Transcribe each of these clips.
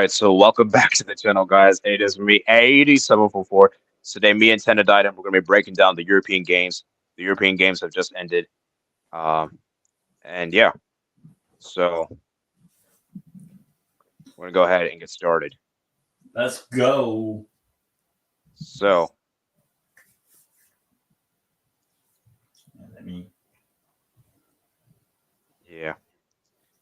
right, so welcome back to the channel, guys. It is me, 8744. Today, me and Teneditem, we're going to be breaking down the European games. The European games have just ended. And yeah, so we're going to go ahead and get started. Let's go. So, yeah.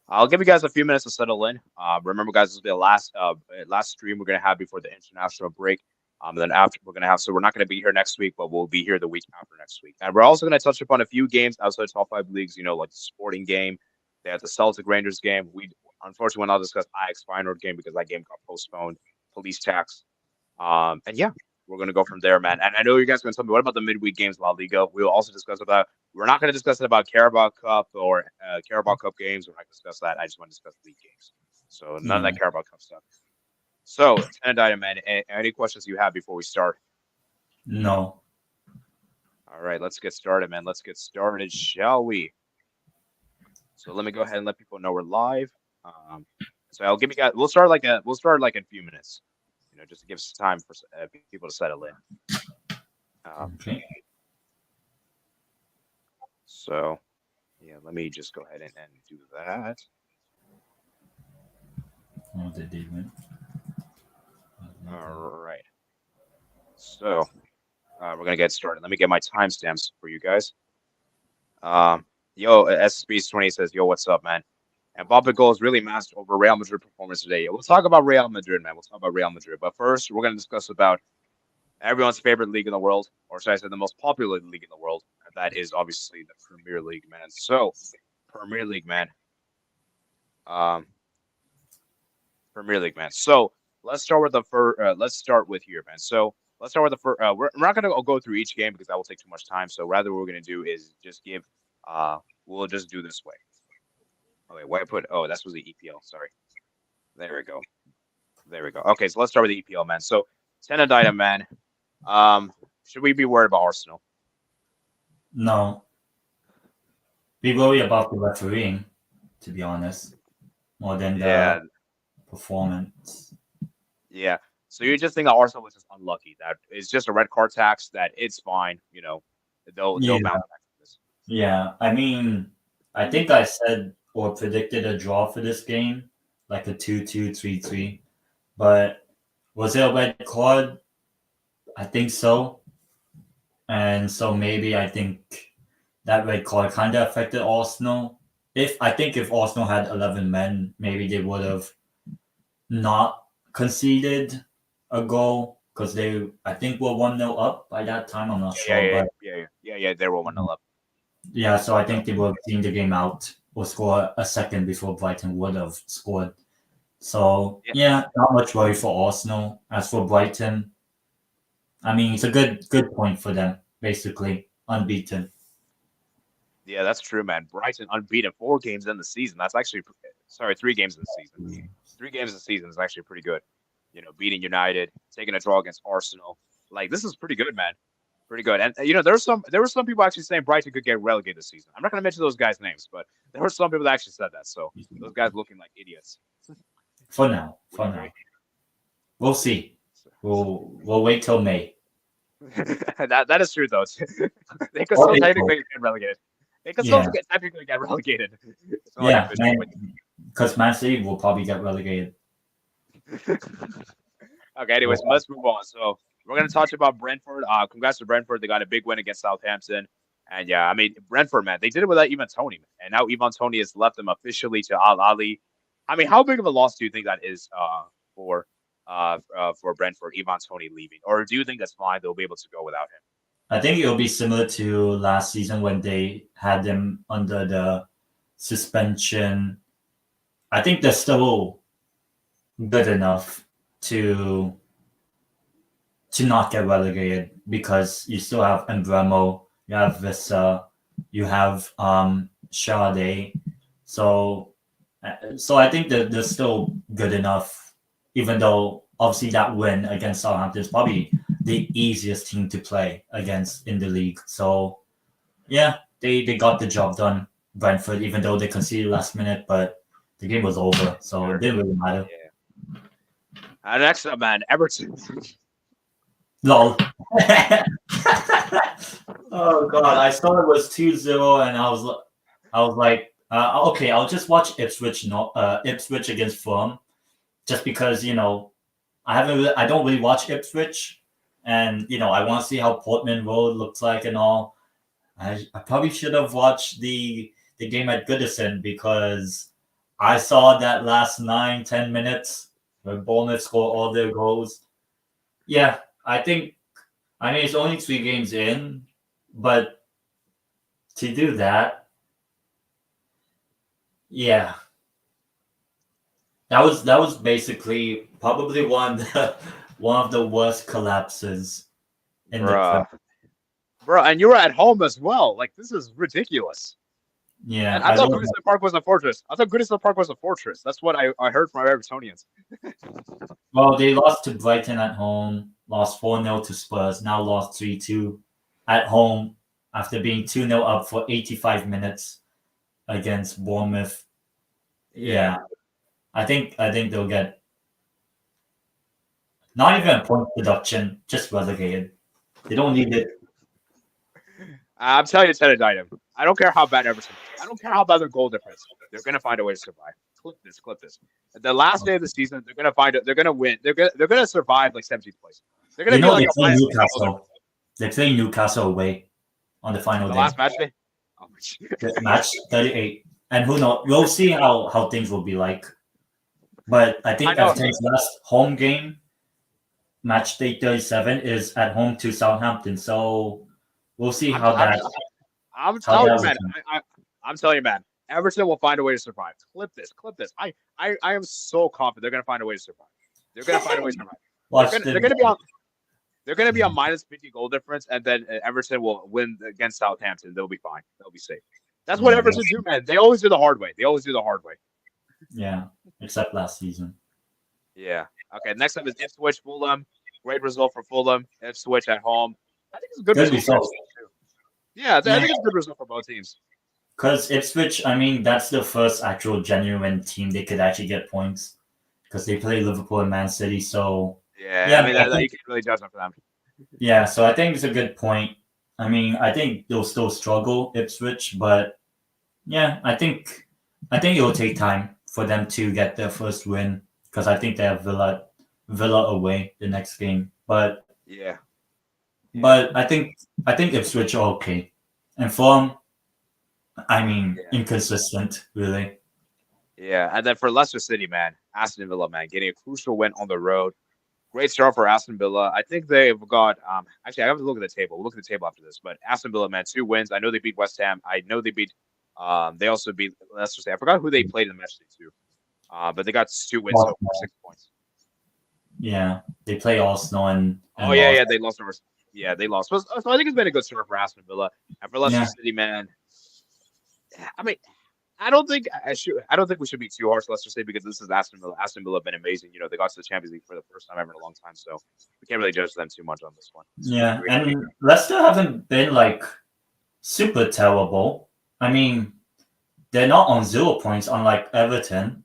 I'll give you guys a few minutes to settle in. Remember, guys, this will be the last stream we're going to have before the international break. Then after we're going to have, so we're not going to be here next week, but we'll be here the week after next week. And we're also going to touch upon a few games outside top 5 leagues, you know, like the Sporting game. They have the Celtic Rangers game. We unfortunately will not discuss Ajax Feyenoord game because that game got postponed, police tax. And yeah, we're going to go from there, man. And I know you guys are going to tell me, what about the midweek games, La Liga? We will also discuss about. We're not going to discuss about Carabao Cup or Carabao Cup games. We're not going to discuss that. I just want to discuss league games. So none of that Carabao Cup stuff. So, Teneditem, man, any questions you have before we start? No. All right, let's get started, man. Let's get started, shall we? So let me go ahead and let people know we're live. So I'll give you guys. We'll start like in a few minutes. You know, just to give some time for people to settle in. Okay. So, yeah, let me just go ahead and do that. Oh, they did win. All right. So, we're going to get started. Let me get my timestamps for you guys. Yo, SB20 says, yo, what's up, man? And Mbappe goals really masked over Real Madrid performance today. We'll talk about Real Madrid, man. We'll talk about Real Madrid. But first, we're going to discuss about everyone's favorite league in the world, or should I say the most popular league in the world. And that is obviously the Premier League, man. So, Premier League, man. Premier League, man. So, let's start with the first. Let's start with here, man. So, let's start with the first. We're not going to go through each game because that will take too much time. So, rather, what we're going to do is just give. We'll just do this way. Oh, wait, why I put? Oh, that was the EPL. Sorry. There we go. There we go. Okay, so let's start with the EPL, man. So, Teneditem, man. Should we be worried about Arsenal? No. Be worried about the refereeing, to be honest, more than the performance. Yeah. So you just think that Arsenal was just unlucky. That it's just a red card tax. That it's fine. You know, they'll bounce back from this. Yeah, I mean, I think I said or predicted a draw for this game, like a 2-2, 3-3. But was it a red card? I think so. And so maybe I think that red card kind of affected Arsenal. If Arsenal had 11 men, maybe they would have not conceded a goal because they, I think, were 1-0 up by that time. I'm not sure. Yeah, they were 1-0 up. Yeah, so I think they were seeing the game out or score a second before Brighton would have scored. So, yeah, not much worry for Arsenal. As for Brighton, I mean, it's a good point for them, basically. Unbeaten. Yeah, that's true, man. Brighton unbeaten 4 games in the season. That's actually, 3 games in the season. 3 games in the season is actually pretty good. You know, beating United, taking a draw against Arsenal. Like, this is pretty good, man. Pretty good. And, you know, there were some people actually saying Brighton could get relegated this season. I'm not going to mention those guys' names, but there were some people that actually said that. So, those guys looking like idiots. For now. We'll see. We'll wait till May. that is true, though. They could still technically get relegated. They could still technically get relegated. Yeah, because Man City will probably get relegated. Okay, anyways, let's move on. So we're going to talk about Brentford. Congrats to Brentford. They got a big win against Southampton. And yeah, I mean, Brentford, man, they did it without Ivan Toney. And now Ivan Toney has left them officially to Al Ali. I mean, how big of a loss do you think that is for Brentford, Ivan Toney leaving? Or do you think that's fine? They'll be able to go without him? I think it'll be similar to last season when they had him under the suspension. I think they're still good enough to not get relegated because you still have Embremo, you have Vissa, you have Sade. So I think that they're still good enough, even though obviously that win against Southampton is probably the easiest team to play against in the league. So yeah, they got the job done, Brentford, even though they conceded last minute, but the game was over, so it didn't really matter. Next up, man, Everton. Lol. Oh god, I saw it was 2-0 and I was like, okay, I'll just watch Ipswich Ipswich against Fulham, just because I don't really watch Ipswich, and I want to see how Portman Road looks like and all. I probably should have watched the game at Goodison, because I saw that last 9-10 minutes when Bournemouth scored all their goals. Yeah, I mean it's only 3 games in, but to do that, yeah, that was basically probably one of the worst collapses in the Bro, and you were at home as well. Like, this is ridiculous. Yeah, and I thought Goodison Park was a fortress. That's what I heard from Evertonians. Well, they lost to Brighton at home, lost 4-0 to Spurs, now lost 3-2 at home after being 2-0 up for 85 minutes against Bournemouth. Yeah. I think they'll get not even a point deduction, just relegated. They don't need it. I'm telling you, Teneditum. I don't care how bad Everton is. I don't care how bad their goal difference. They're going to find a way to survive. Clip this. The last day of the season, they're going to win. They're going to survive like 17th place. They're going to be like they play Newcastle. They play Newcastle away on the final day. The last match day? Oh, match 38. And who knows? We'll see how things will be like. But I think Everton's last home game, match day 37, is at home to Southampton. So we'll see how that. I'm telling you, man. I'm telling you, man. Everton will find a way to survive. Clip this. I am so confident they're going to find a way to survive. They're going to find a way to survive. They're going to be on minus 50 goal difference, and then Everton will win against Southampton. They'll be fine. They'll be safe. That's what Everton do, man. They always do the hard way. Yeah, except last season. Yeah. Okay. Next up is Ipswich Fulham. Great result for Fulham. Ipswich at home. I think it's a good result. Yeah, I think it's a good result for both teams. Because Ipswich, I mean, that's the first actual genuine team they could actually get points, because they play Liverpool and Man City. So yeah, I mean, you can't really judge them for them. Yeah, so I think it's a good point. I mean, I think they'll still struggle, Ipswich, but yeah, I think it will take time for them to get their first win, because I think they have Villa away the next game. But I think Ipswich are okay, and Fulham, I mean, inconsistent, really. Yeah, and then for Leicester City, man, Aston Villa, man, getting a crucial win on the road. Great start for Aston Villa. I think they've got actually I have to look at the table. We'll look at the table after this. But Aston Villa, man, 2 wins. I know they beat West Ham. I know they beat they also beat Leicester City. I forgot who they played in the match too. But they got 2 wins, so 6 points. Yeah, they play Arsenal and they lost. Yeah, they lost. So I think it's been a good start for Aston Villa. And for Leicester City, man, I mean, I don't think we should be too harsh on Leicester City, because this is Aston Villa. Aston Villa have been amazing. You know, they got to the Champions League for the first time ever in a long time, so we can't really judge them too much on this one. Yeah, and Leicester haven't been like super terrible. I mean, they're not on 0 points, unlike Everton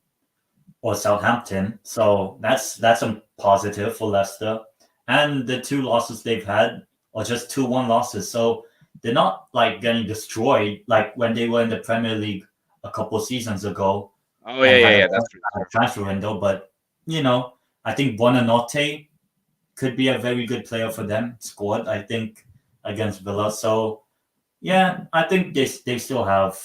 or Southampton. So that's a positive for Leicester. And the 2 losses they've had are just 2-1 losses. So they're not like getting destroyed like when they were in the Premier League a couple seasons ago. Oh yeah, that's true. Transfer window, but I think Buonanotte could be a very good player for them. Scored, I think, against Villa. So yeah, I think they still have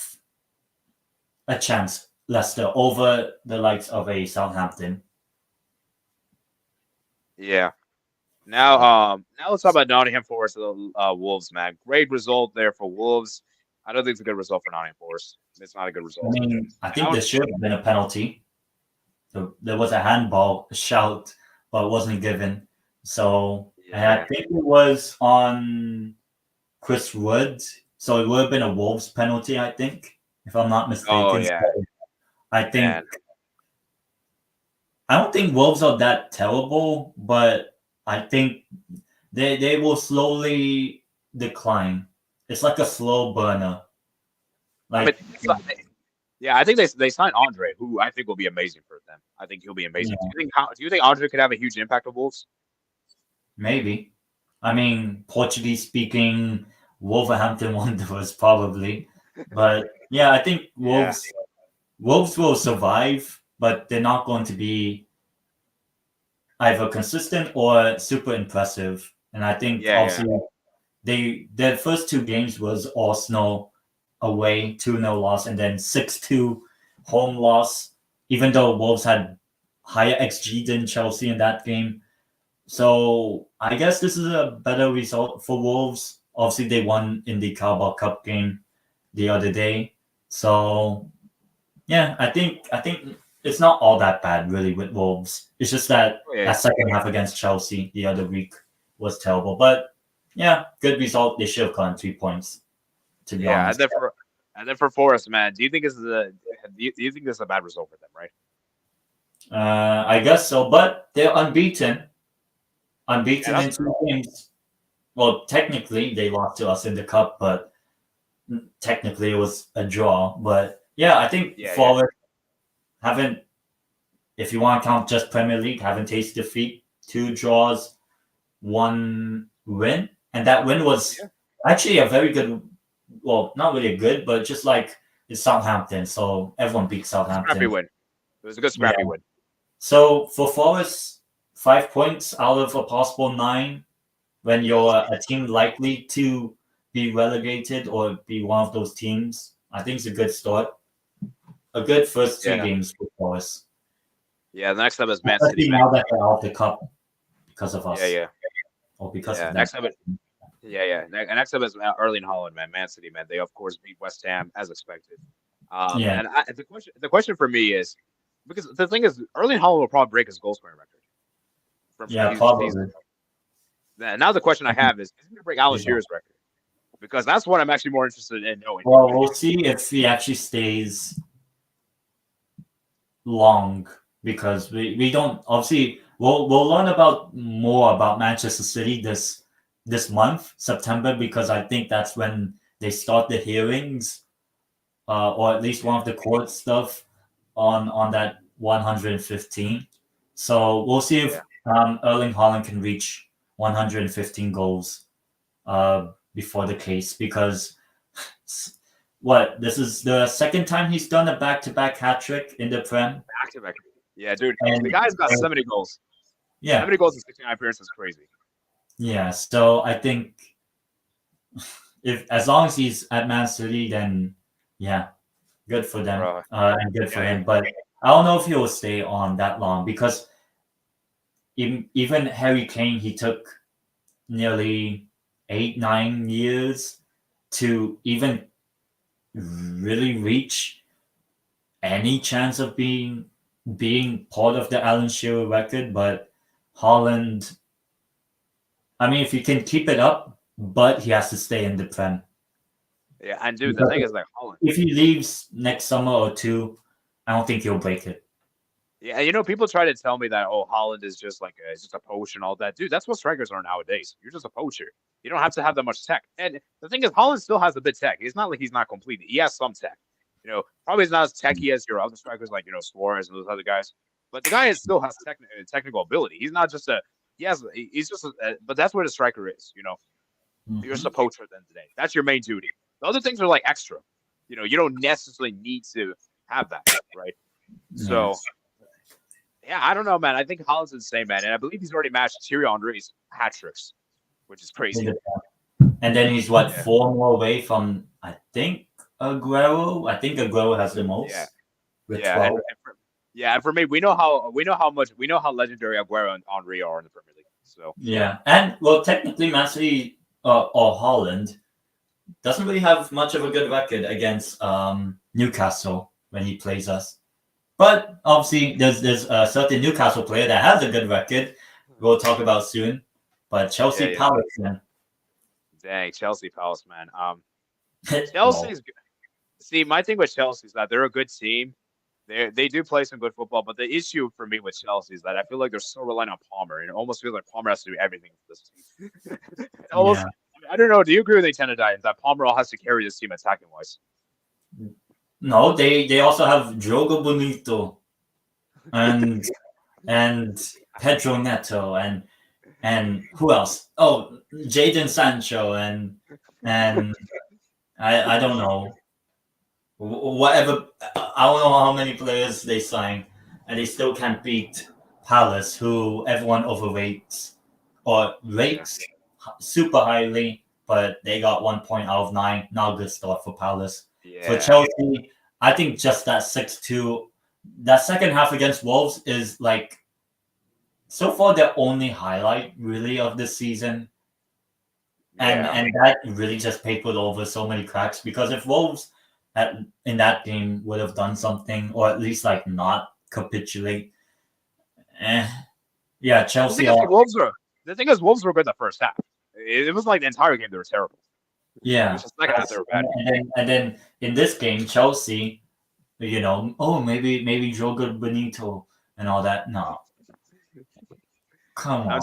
a chance, Leicester, over the likes of a Southampton. Yeah. Now let's talk about Nottingham Forest and the Wolves, man. Great result there for Wolves. I don't think it's a good result for Nottingham Forest. It's not a good result. I mean, I think there should have been a penalty. There was a handball shout, but it wasn't given. So I think it was on Chris Wood. So it would have been a Wolves penalty, I think, if I'm not mistaken. Oh, yeah. So I don't think Wolves are that terrible, but I think they will slowly decline. It's like a slow burner. Like, Yeah, I think they signed Andre, who I think will be amazing for them. I think he'll be amazing. Yeah, Do you think Andre could have a huge impact on Wolves? maybe. I mean, Portuguese speaking Wolverhampton Wanderers probably, but yeah, I think Yeah, Wolves will survive, but they're not going to be either consistent or super impressive. And I think yeah. obviously their first two games was Arsenal away 2-0 loss and then 6-2 home loss, even though Wolves had higher XG than Chelsea in that game. So I guess this is a better result for Wolves. Obviously, they won in the Carabao Cup game the other day. So yeah, I think it's not all that bad really with Wolves. It's just that Oh, yeah. that second half against Chelsea the other week was terrible. But yeah, good result. They should have gotten 3 points, to be Yeah, honest. and then for Forest, man, do you think this is do you think this is a bad result for them, right? I guess so. But they're Yeah, unbeaten that's in two games. Well, technically they lost to us in the cup, but technically it was a draw. But yeah, I think yeah. Forward haven't, if you want to count just Premier League, haven't tasted defeat. 2 draws, 1 win, and that win was Yeah. actually a very good. Well, not really good, but just like it's Southampton, so everyone beats Scrappy Southampton. win. It was a good Yeah. scrappy win. So for Forest, 5 points out of a possible 9 when you're a team likely to be relegated or be one of those teams, I think it's a good start. A good first 2 Yeah, games for Forest. yeah. The next up is Man City, Especially man. now that they're out of the cup because of Yeah, us yeah, or because yeah. of them. Next up is Erling Haaland, man. Man City, man. They of course beat West Ham as expected. Yeah, The question for me is because the thing is Erling Haaland will probably break his goal scoring record from yeah, season to season. probably. Now the question I have is he going to break Alan Yeah. Shearer's record? Because that's what I'm actually more interested in knowing. Well, we'll see if he actually stays long because we don't obviously we'll learn about more about Manchester City this month, September, because I think that's when they start the hearings, or at least one of the court stuff on that 115. So we'll see if Yeah. Erling Haaland can reach 115 goals before the case because what this is the second time he's done a back-to-back hat trick in the Prem. Back to back. Yeah, dude. And The guy's got 70 goals. yeah, 70 goals in 69 appearances is crazy. yeah. So I think if as long as he's at Man City, then yeah, good for them Bro. and good for Yeah, him. But I don't know if he will stay on that long because even Harry Kane, he took nearly 8-9 years to even really reach any chance of being part of the Alan Shearer record. But Holland, I mean, if he can keep it up, but he has to stay in the Prem. yeah. And dude, the thing is like Holland. If he leaves next summer or 2, I don't think he'll break it. Yeah, people try to tell me that Holland is just like it's just a poach and all that. Dude, that's what strikers are nowadays. You're just a poacher. You don't have to have that much tech. And the thing is, Holland still has a bit tech. It's not like he's not complete. He has some tech. Probably he's not as techy as your other strikers like Suarez and those other guys. But the guy still has technical ability. He's not just he's just but that's what a striker is. You're just a poacher at the end of the day. That's your main duty. The other things are like extra. You don't necessarily need to have that, right? So. Yeah, I don't know, man. I think Holland's insane, man. And I believe he's already matched Thierry Henry's hat tricks, which is crazy. And then he's 4 more away from, I think, Aguero. I think Aguero has the most. Yeah. With Yeah. 12. And for me, we know how legendary Aguero and Henry are in the Premier League. So yeah, and well, technically, Man City or Holland doesn't really have much of a good record against Newcastle when he plays us. But obviously, there's a certain Newcastle player that has a good record. We'll talk about soon. But Chelsea Palace, man. Dang, Chelsea Palace, man. Chelsea's good. See, my thing with Chelsea is that they're a good team. They do play some good football, but the issue for me with Chelsea is that I feel like they're so reliant on Palmer, and it almost feels like Palmer has to do everything for this team. I don't know. Do you agree with me, Tenadine, that Palmer all has to carry this team attacking wise? No, they also have Diogo Bonito and Pedro Neto and who else? Oh, Jadon Sancho and I don't know whatever. I don't know how many players they signed, and they still can't beat Palace, who everyone overrates or rates super highly, but they got 1 point out of 9. Not a good start for Palace. For Yeah. Chelsea, I think just that 6-2, that second half against Wolves is like so far the only highlight really of this season. And that really just papered over so many cracks, because if Wolves in that game would have done something, or at least like not capitulate, yeah, Chelsea. The thing is, Wolves were good the first half. It was like the entire game they were terrible. Yeah, It's just second half they were bad. and then in this game, Chelsea, maybe Jogo Benito and all that. No, come on. I'm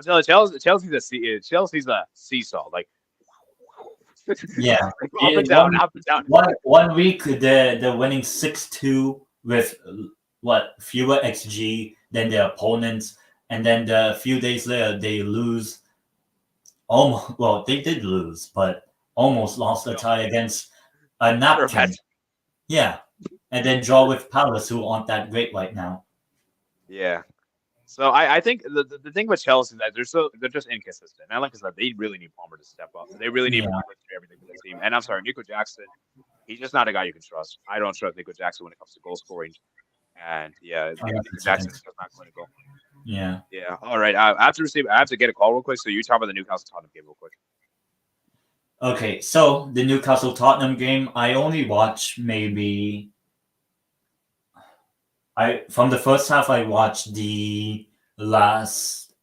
telling you, Chelsea's a seesaw. Like, yeah, up and down, up and down. One week they're winning 6-2 with fewer XG than their opponents, and then a few days later they lose. Almost, well, they did lose, but almost lost a tie against a napkin. Yeah, and then draw with Palace, who aren't that great right now. Yeah. So I think the thing with Chelsea is that they're just inconsistent. And like I said, they really need Palmer to step up. They really need Palmer to do everything for the team. And I'm sorry, Nico Jackson, he's just not a guy you can trust. I don't trust Nico Jackson when it comes to goal scoring. And Nico Jackson's just not clinical. Yeah. Yeah. All right. I have to get a call real quick. So you talk about the Newcastle Tottenham game real quick. Okay, so the Newcastle Tottenham game, I only watched maybe. From the first half, I watched the last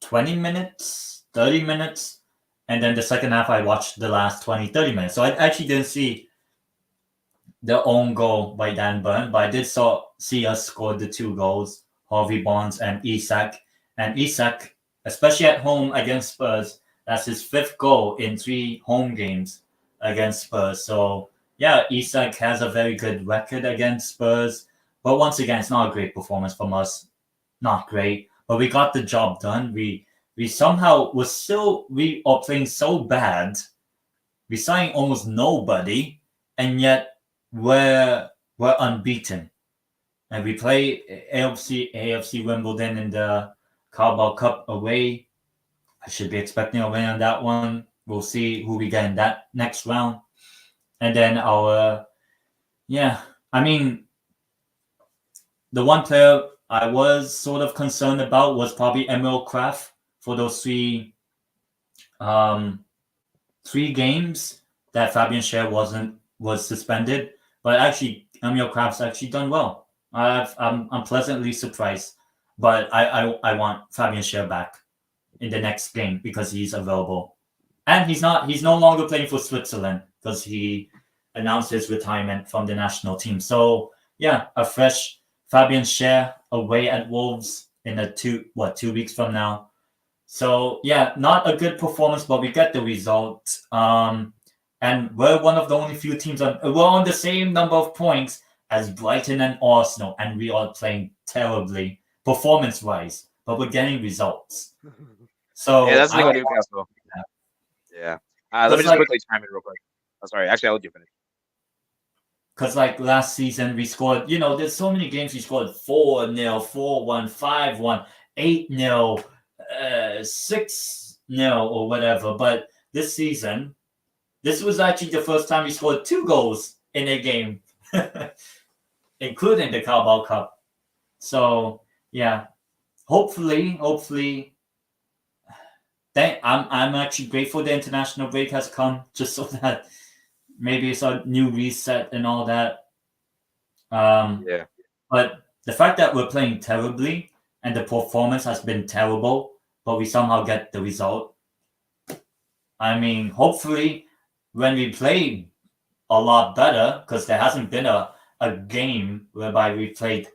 20 minutes, 30 minutes, and then the second half, I watched the last 20, 30 minutes. So I actually didn't see the own goal by Dan Burn, but I did see us score the 2 goals, Harvey Barnes and Isak. And Isak, especially at home against Spurs, that's his 5th goal in 3 home games against Spurs. So, yeah, Isak has a very good record against Spurs. But once again, it's not a great performance from us. Not great. But we got the job done. We somehow we are playing so bad. We signed almost nobody, and yet we're unbeaten. And we play AFC Wimbledon in the Carabao Cup away. I should be expecting a win on that one. We'll see who we get in that next round. And then the one player I was sort of concerned about was probably Emil Kraft for those 3 games that Fabian Schär was suspended. But actually, Emil Kraft's actually done well. I'm pleasantly surprised. But I want Fabian Schär back in the next game because he's available. And he's no longer playing for Switzerland because he announced his retirement from the national team. So yeah, a fresh Fabian Schär away at Wolves in 2 weeks from now. So yeah, not a good performance, but we get the result. And we're one of the only few teams we're on the same number of points as Brighton and Arsenal, and we are playing terribly performance-wise, but we're getting results. So yeah, that's the thing with Newcastle. Yeah. Let me just quickly chime in real quick. Oh, sorry. Actually, I'll let you finish. Because like last season, we scored, there's so many games we scored 4-0, 4-1, 5-1, 8-0, 6-0 or whatever. But this season, this was actually the first time we scored 2 goals in a game, including the Carabao Cup. So yeah, hopefully, I'm actually grateful the international break has come, just so that maybe it's a new reset and all that. Yeah. But the fact that we're playing terribly and the performance has been terrible, but we somehow get the result. I mean, hopefully when we play a lot better, because there hasn't been a game whereby we played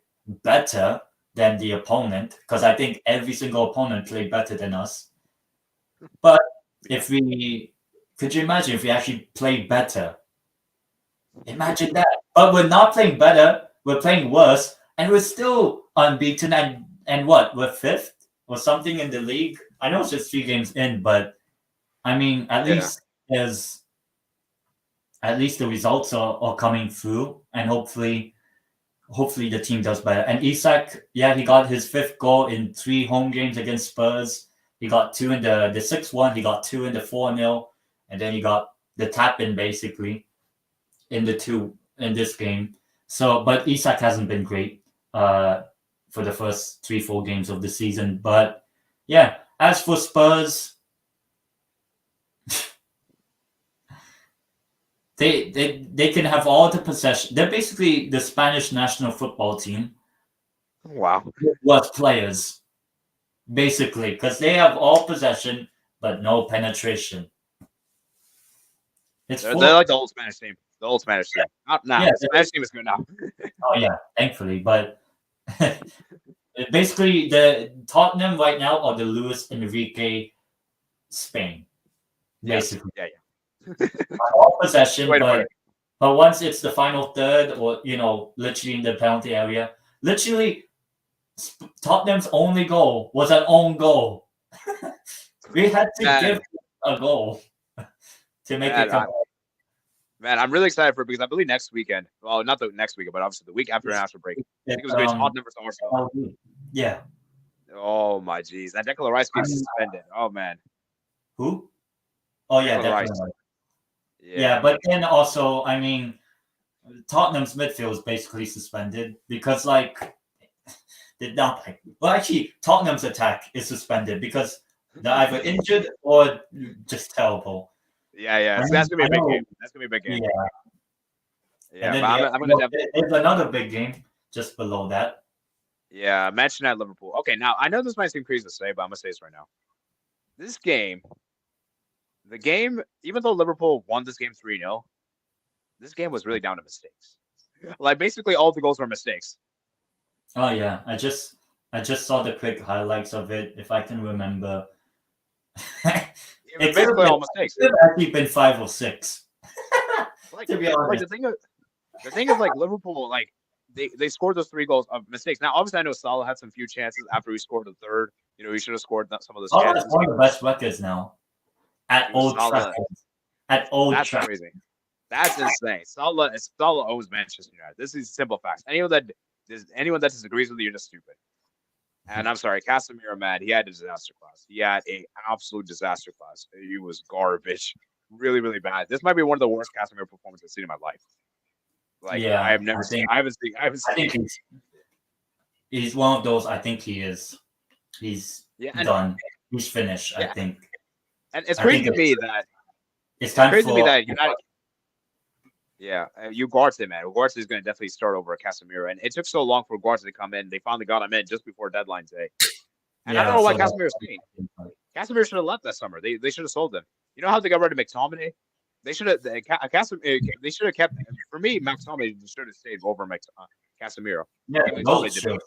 better than the opponent, because I think every single opponent played better than us. But could you imagine if we actually played better? Imagine that. but we're not playing better. We're playing worse, and we're still unbeaten. And what? We're fifth or something in the league. I know it's just 3 games in, but I mean, at least the results are coming through, and hopefully the team does better. And Isak, he got his 5th goal in 3 home games against Spurs. He got 2 in the 6-1. He got 2 in the 4-0, and then he got the tap in basically in the 2 in this game. So, but Isak hasn't been great for the first 3-4 games of the season. But yeah, as for Spurs, they can have all the possession. They're basically the Spanish national football team. Wow. With players, basically, because they have all possession but no penetration. They're like the old Spanish team. The old Spanish team. Not now. The Spanish team is good now. Oh yeah, thankfully. But basically, the Tottenham right now are the Luis Enrique Spain. Basically, yeah. All possession, but once it's the final third, or literally in the penalty area, literally Tottenham's only goal was an own goal. We had to give a goal to make it come. Man, I'm really excited for it because I believe next weekend. Well, not the next weekend, but obviously the week after international break. I think it was going to be Tottenham versus Arsenal. Yeah. Oh my jeez, that Declan Rice being suspended. Oh man. Who? Oh yeah, Declan Rice. Yeah, but then also, I mean, Tottenham's midfield is basically suspended because actually, Tottenham's attack is suspended because they're either injured or just terrible. Yeah. So that's gonna be a big game. That's gonna be a big game. Yeah. I'm gonna there's another big game just below that. Yeah, Manchester United Liverpool. Okay, now I know this might seem crazy to say, but I'm gonna say this right now. This game, even though Liverpool won this game 3-0, this game was really down to mistakes. Like basically all the goals were mistakes. Oh yeah, I just saw the quick highlights of it. If I can remember, it's basically all mistakes. It could have actually been 5 or 6. To be honest, the thing is, like Liverpool, like they scored those 3 goals of mistakes. Now, obviously, I know Salah had some few chances after he scored the third. He should have scored some of those chances. That's one of the best records now at Old Trafford. At Old Trafford. That's crazy. That's insane. Salah owns Manchester United. This is simple facts. Anyone that disagrees with you, you're just stupid. And I'm sorry, Casemiro, man, he had a disaster class. He had an absolute disaster class. He was garbage. Really, really bad. This might be one of the worst Casemiro performances I've seen in my life. I have never seen. I haven't seen. He's one of those. I think he is. He's done. He's finished. I think. And it's crazy to me that it's time crazy for. To me that United. Yeah, Ugarte, man. Ugarte is going to definitely start over Casemiro, and it took so long for Ugarte to come in. They finally got him in just before deadline day. And I don't know why Casemiro's staying. Casemiro should have left that summer. They should have sold him. You know how they got rid of McTominay? They should have. They should have kept. For me, McTominay should have stayed over Casemiro. Yeah, both should.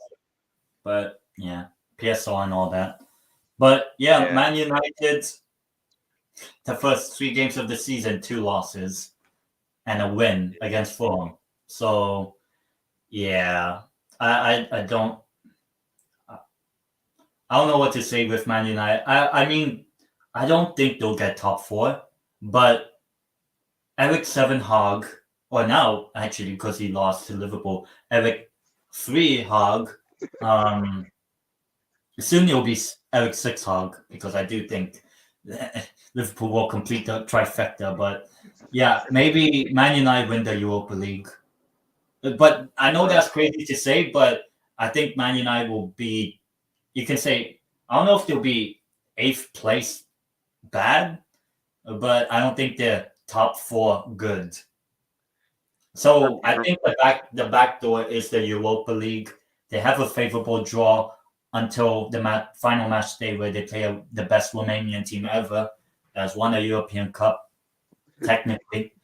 But yeah, PSL and all that. But yeah, Man United. The first 3 games of the season, 2 losses. And a win against Fulham. So, yeah, I don't know what to say with Man United. I mean, I don't think they'll get top 4, but Eric Sevenhag, or now actually because he lost to Liverpool, Eric 3 Hog. Soon it'll be Eric 6 Hog because I do think Liverpool will complete the trifecta, but. Yeah, maybe Man United win the Europa League. But I know that's crazy to say, but I think Man United will be, you can say, I don't know if they'll be 8th place bad, but I don't think they're top 4 good. So I think the back door is the Europa League. They have a favorable draw until the final match day where they play the best Romanian team ever that's won a European Cup. Technically,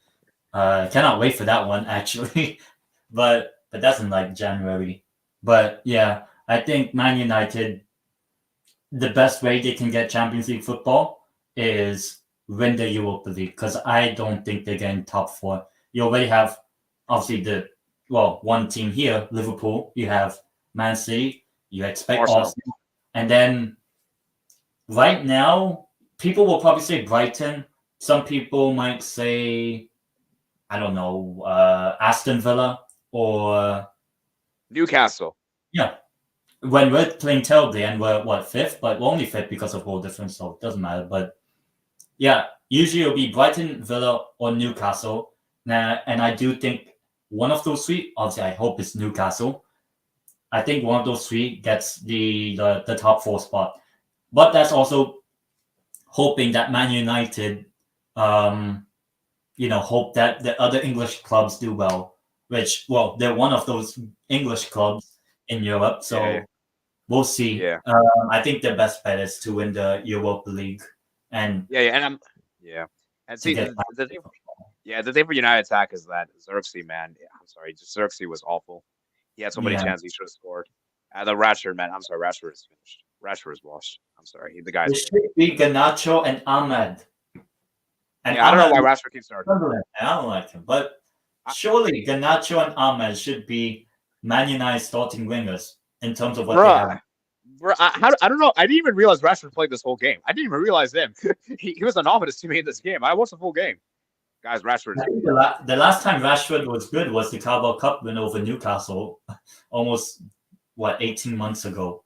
cannot wait for that one actually, but that's in January. But yeah, I think Man United, the best way they can get Champions League football is win the Europa League because I don't think they're getting top 4. You already have obviously one team here, Liverpool. You have Man City. You expect Arsenal. and then right now, people will probably say Brighton. Some people might say, I don't know, Aston Villa or Newcastle. yeah. When we're playing terribly and we're fifth, but we're only fifth because of goal difference, so it doesn't matter. But yeah, usually it'll be Brighton, Villa, or Newcastle. Now, and I do think one of those three, obviously, I hope it's Newcastle. I think one of those three gets the top 4 spot. But that's also hoping that Man United, hope that the other English clubs do well, which, well, they're one of those English clubs in Europe. So we'll see. Yeah. I think the best bet is to win the Europa League. And and see the thing for United attack is that Xerxes, man, I'm sorry, just Xerxes was awful. He had so many chances he should have scored. The Rashford, man, I'm sorry, Rashford is finished. Rashford is washed. I'm sorry, the guy's. It should be Garnacho and Ahmed. And I don't know why Rashford keeps starting. I don't like him, but surely Garnacho and Ahmed should be Man United starting wingers in terms of what they have. I don't know. I didn't even realize Rashford played this whole game. I didn't even realize him. he was an ominous to me in this game. I watched the full game. Guys, Rashford. I think the last time Rashford was good was the Carabao Cup win over Newcastle, almost 18 months ago.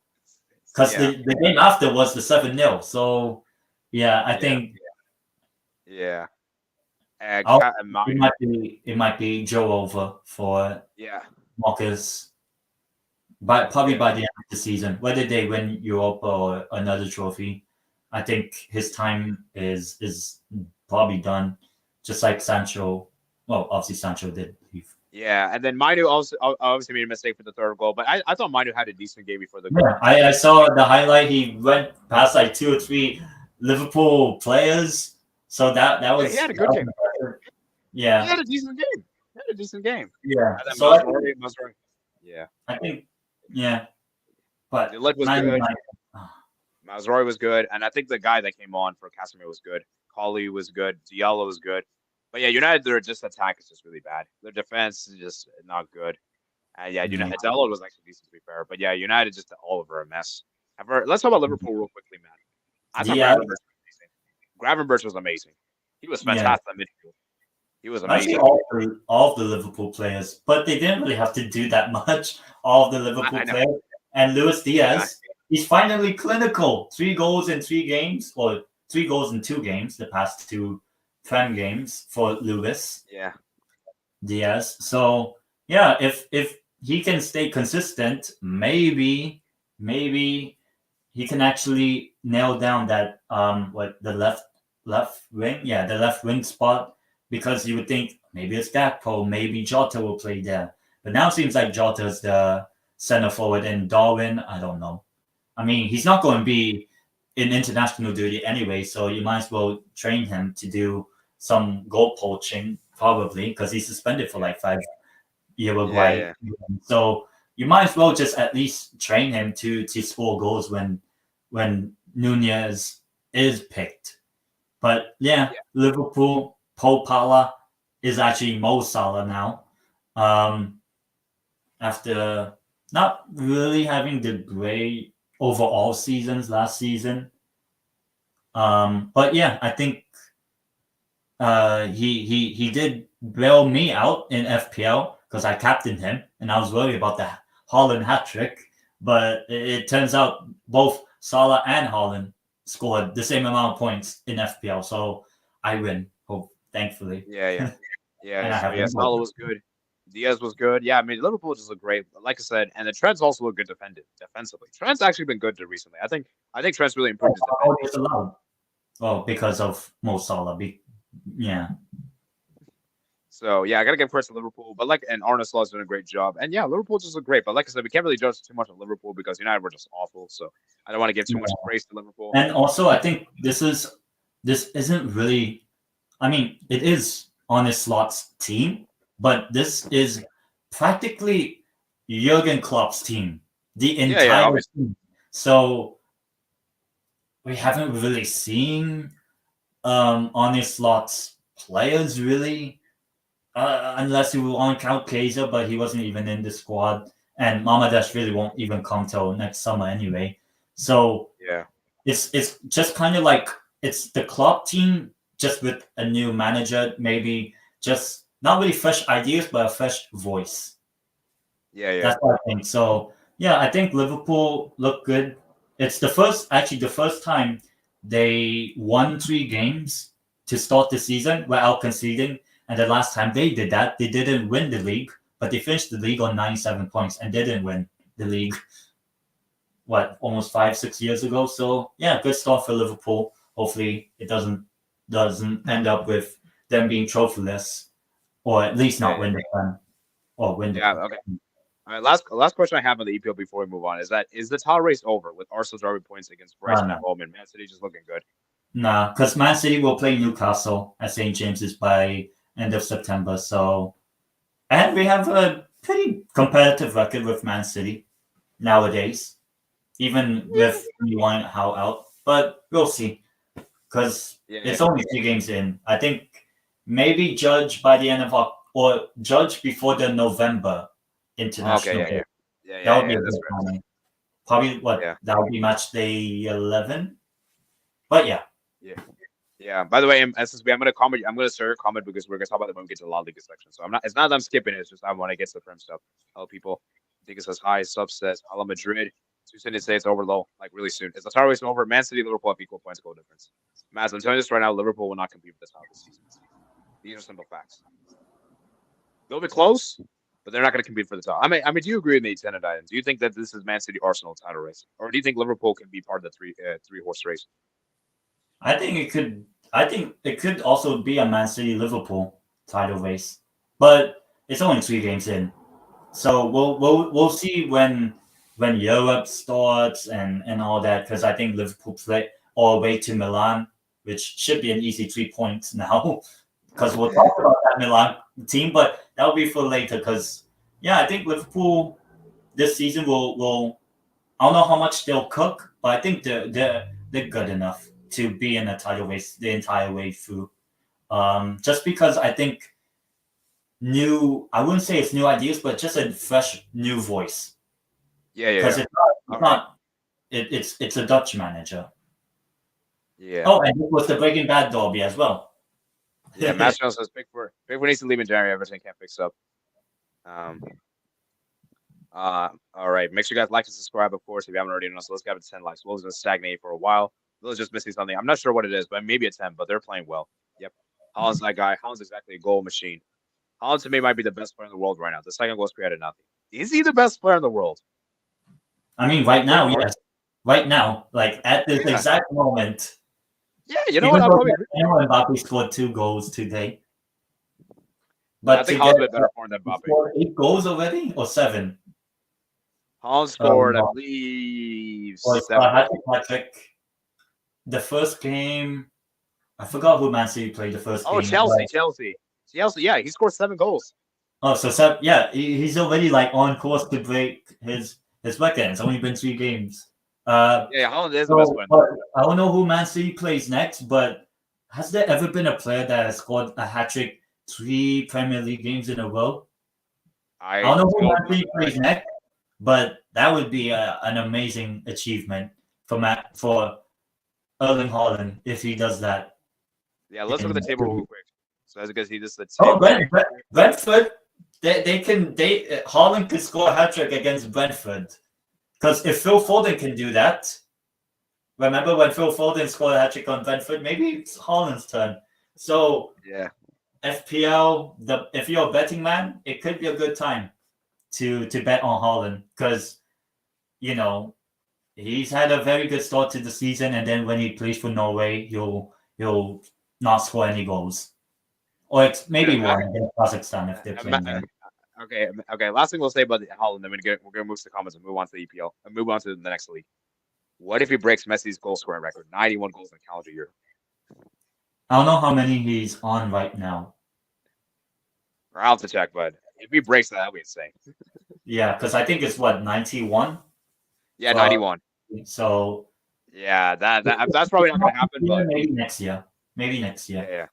Because the game after was the 7-0. So yeah, I think. Yeah. It might be Joe over for Marcus. But probably by the end of the season, whether they win Europa or another trophy, I think his time is probably done. Just like Sancho. Well, obviously Sancho did leave. Yeah, and then Manu also obviously made a mistake for the third goal, but I thought Manu had a decent game before the goal. Yeah, I saw the highlight. He went past like 2 or 3 Liverpool players. So that was. He had a good game. Yeah, he had a decent game. Yeah. So Mazraoui. Yeah. I think. Yeah. But the leg was good. Mazraoui was good, and I think the guy that came on for Casemiro was good. Colley was good. Diallo was good. But yeah, United, their just attack is just really bad. Their defense is just not good. And United, Diallo was actually decent to be fair. But yeah, United just all over a mess. Let's talk about Liverpool real quickly, man. I thought Gravenberch was amazing. He was fantastic at midfield. He was amazing. Actually, all of the Liverpool players, but they didn't really have to do that much. All of the Liverpool players. And Luis Diaz, he's finally clinical. 3 goals in 3 games, or 3 goals in 2 games, the past 2 Prem games for Luis. Yeah. Diaz. So yeah, if he can stay consistent, maybe he can actually nail down that the left wing, the left wing spot, because you would think maybe it's Gakpo, maybe Jota will play there, but now it seems like Jota is the center forward, and Darwin, I don't know. I mean, he's not going to be in international duty anyway, so you might as well train him to do some goal poaching, probably, because he's suspended for like 5 Uruguay. So you might as well just at least train him to score goals when Nunez is picked. But Liverpool, Paul Pala is actually Mo Salah now. After not really having the great overall seasons last season. But yeah, I think he did bail me out in FPL because I captained him and I was worried about the Haaland hat trick. But it turns out both Salah and Haaland scored the same amount of points in FPL, so I win. Thankfully. Salah was good. Diaz was good. Yeah, I mean, Liverpool just looked great. But like I said, and the Trent's also look good defensively. Trent's actually been good recently. I think Trent's really improved his defense. Well, because of Mo Salah. Yeah. So yeah, I gotta give credit to Liverpool, but and Arne Slot's doing a great job. And yeah, Liverpool just look great. But like I said, we can't really judge too much on Liverpool because United were just awful. So I don't want to give too much praise to Liverpool. And also, I think this isn't really. I mean, it is Arne Slot's team, but this is practically Jurgen Klopp's team, the entire team. So we haven't really seen Arne Slot's players really unless you want to count Kaiser, but he wasn't even in the squad. And Mamadesh really won't even come till next summer anyway. So Yeah. it's just kind of like it's the club team just with a new manager, maybe just not really fresh ideas, but a fresh voice. Yeah. That's what I think. So yeah, I think Liverpool look good. It's the first time they won 3 games to start the season without conceding. And the last time they did that, they didn't win the league, but they finished the league on 97 points and didn't win the league. What, almost 5-6 years ago? So yeah, good start for Liverpool. Hopefully it doesn't end up with them being trophyless, or at least not win the Prem or win the Okay. All right, last question I have on the EPL before we move on is the title race over with Arsenal's already points against Brighton at home and Man City just looking good? Nah, because Man City will play Newcastle at St. James's by end of September. So, and we have a pretty competitive record with Man City nowadays, even with Rewind How out. But we'll see, because it's only 3 games in. I think maybe judge by the end of or judge before the November international. Okay, that would be that's right. Probably that would be match day 11. But yeah. By the way, SSB, I'm gonna start a comment because we're gonna talk about it when we get to the La Liga section. So it's not that I'm skipping it. It's just I want to get to the Prem stuff. Hello, people. I think it says hi. Sub says Hala Madrid. Susan did say it's over low, like really soon. Is the title race over? Man City, Liverpool have equal points goal difference. Matt, I'm telling you this right now. Liverpool will not compete for the title this season. These are simple facts. They'll be close, but they're not going to compete for the title. I mean, do you agree with the 10 and 9? Do you think that this is Man City Arsenal title race, or do you think Liverpool can be part of the three horse race? I think it could also be a Man City Liverpool title race, but it's only 3 games in, so we'll see when Europe starts and all that, because I think Liverpool play all the way to Milan, which should be an easy 3 points now, because we'll talk about that Milan team, but that'll be for later. Because I think Liverpool this season will I don't know how much they'll cook, but I think they're good enough to be in a title race the entire way through. Just because I think I wouldn't say it's new ideas, but just a fresh new voice. Because it's a Dutch manager. Yeah. Oh, and it was the Breaking Bad derby as well. Yeah, Master Jones says Pickford needs to leave in January. Everything can't fix up. All right. Make sure you guys like and subscribe, of course, if you haven't already done so. Let's get up to 10 likes. Will's been stagnating for a while. Will's just missing something. I'm not sure what it is, but maybe a 10, but they're playing well. Yep. Haaland's that guy. Haaland's exactly a goal machine. Haaland to me might be the best player in the world right now. The second goal is created nothing. Is he the best player in the world? I mean, right now, yes. Right now, like at this exact moment. Yeah, you know what? I'll probably Mbappe scored 2 goals today. But I think Haaland's been better form than Mbappe. 8 goals already or 7? Haaland scored, I believe, 7. Patrick. The first game, I forgot who Man City played the first game. Oh, Chelsea. Yeah, he scored 7 goals. Oh, so 7. Yeah, he's already like on course to break his record. It's only been 3 games. Haaland is the best player. I don't know who Man City plays next, but has there ever been a player that has scored a hat-trick 3 Premier League games in a row? I don't know who Man City plays next, but that would be an amazing achievement for Erling Haaland if he does that. Yeah, let's look at the table real quick. So that's because he just Brentford. Haaland could score a hat-trick against Brentford. Because if Phil Foden can do that, remember when Phil Foden scored a hat-trick on Brentford? Maybe it's Haaland's turn. So FPL, if you're a betting man, it could be a good time to bet on Haaland, because he's had a very good start to the season, and then when he plays for Norway, he'll not score any goals, or it's maybe one against Kazakhstan if they're playing them. Okay. Last thing we'll say about Haaland, then we're gonna move to the comments and move on to the EPL and move on to the next league. What if he breaks Messi's goal scoring record? 91 goals in a calendar year. I don't know how many he's on right now. I'll have to check, but if he breaks that, that'll be insane. Yeah, because I think it's 91. Yeah, 91. So yeah, that's probably not gonna happen. But maybe next year. Yeah.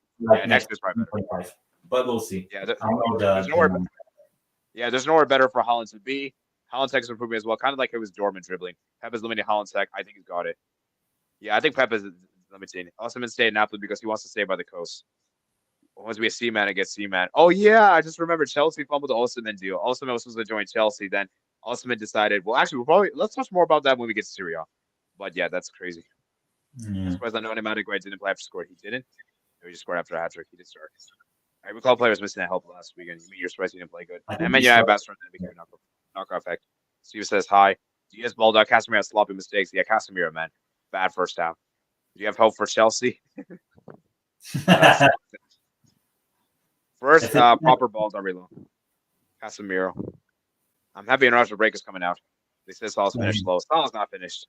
Next year's probably better. but we'll see. Yeah, I don't know there's nowhere better for Haaland to be. Haaland Tech is improving as well, kind of like it was Dortmund dribbling. Pep is limiting Haaland Tech. I think he's got it. Yeah, I think Pep is limiting. Osimhen stayed in Napoli because he wants to stay by the coast. Wants to be a C-man against C-man. Oh, yeah, I just remember Chelsea fumbled the Osimhen deal. Osimhen was supposed to join Chelsea. Then Osimhen decided, well, actually, let's talk more about that when we get to Serie A. But yeah, that's crazy. Yeah. I'm surprised that Automatic didn't play after scored. He didn't. He just scored after a hat trick. He did start. I recall players missing that help last weekend. You're surprised he didn't play good. And then I have Bastard and became knockout effect. Steve says hi. Diaz Bulldog. Casemiro has sloppy mistakes. Yeah, Casemiro, man. Bad first half. Do you have hope for Chelsea? First proper balls are real. Casemiro. I'm happy international break is coming out. They said Salah's finished slow. Salah's not finished.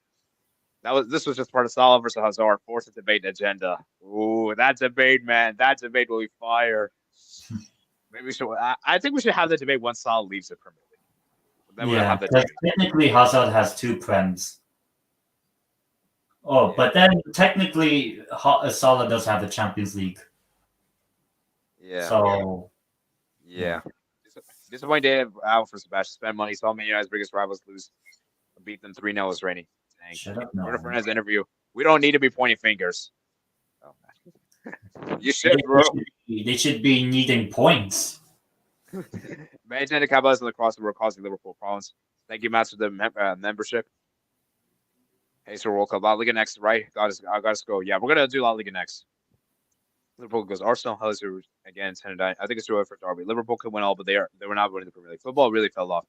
This was just part of Salah versus Hazard. Force a debate agenda. Ooh, that debate, man. That debate will be fire. Maybe we should. I think we should have the debate once Salah leaves the Premier League. Then we'll have the debate. Technically, Hazard has 2 Prems. Oh, yeah. But then technically, Salah does have the Champions League. Yeah. So. Yeah. Disappointed out for Sebastian. Spend money. Saw Man United's biggest rivals lose. Beat them 3-0 is raining. Shut up, no. Bruno Fernandes interview. We don't need to be pointing fingers. Oh, you should, bro. They should be needing points. Managing the Cowboys and the crossover were causing Liverpool problems. Thank you, Matt, for the membership. Hey, so World Cup. La Liga next, right? I got us go. Yeah, we're going to do La Liga next. Liverpool goes Arsenal. Hell again, 10-9. I think it's too early for Derby. Liverpool could win all, but they were not winning the Premier League. Football really fell off.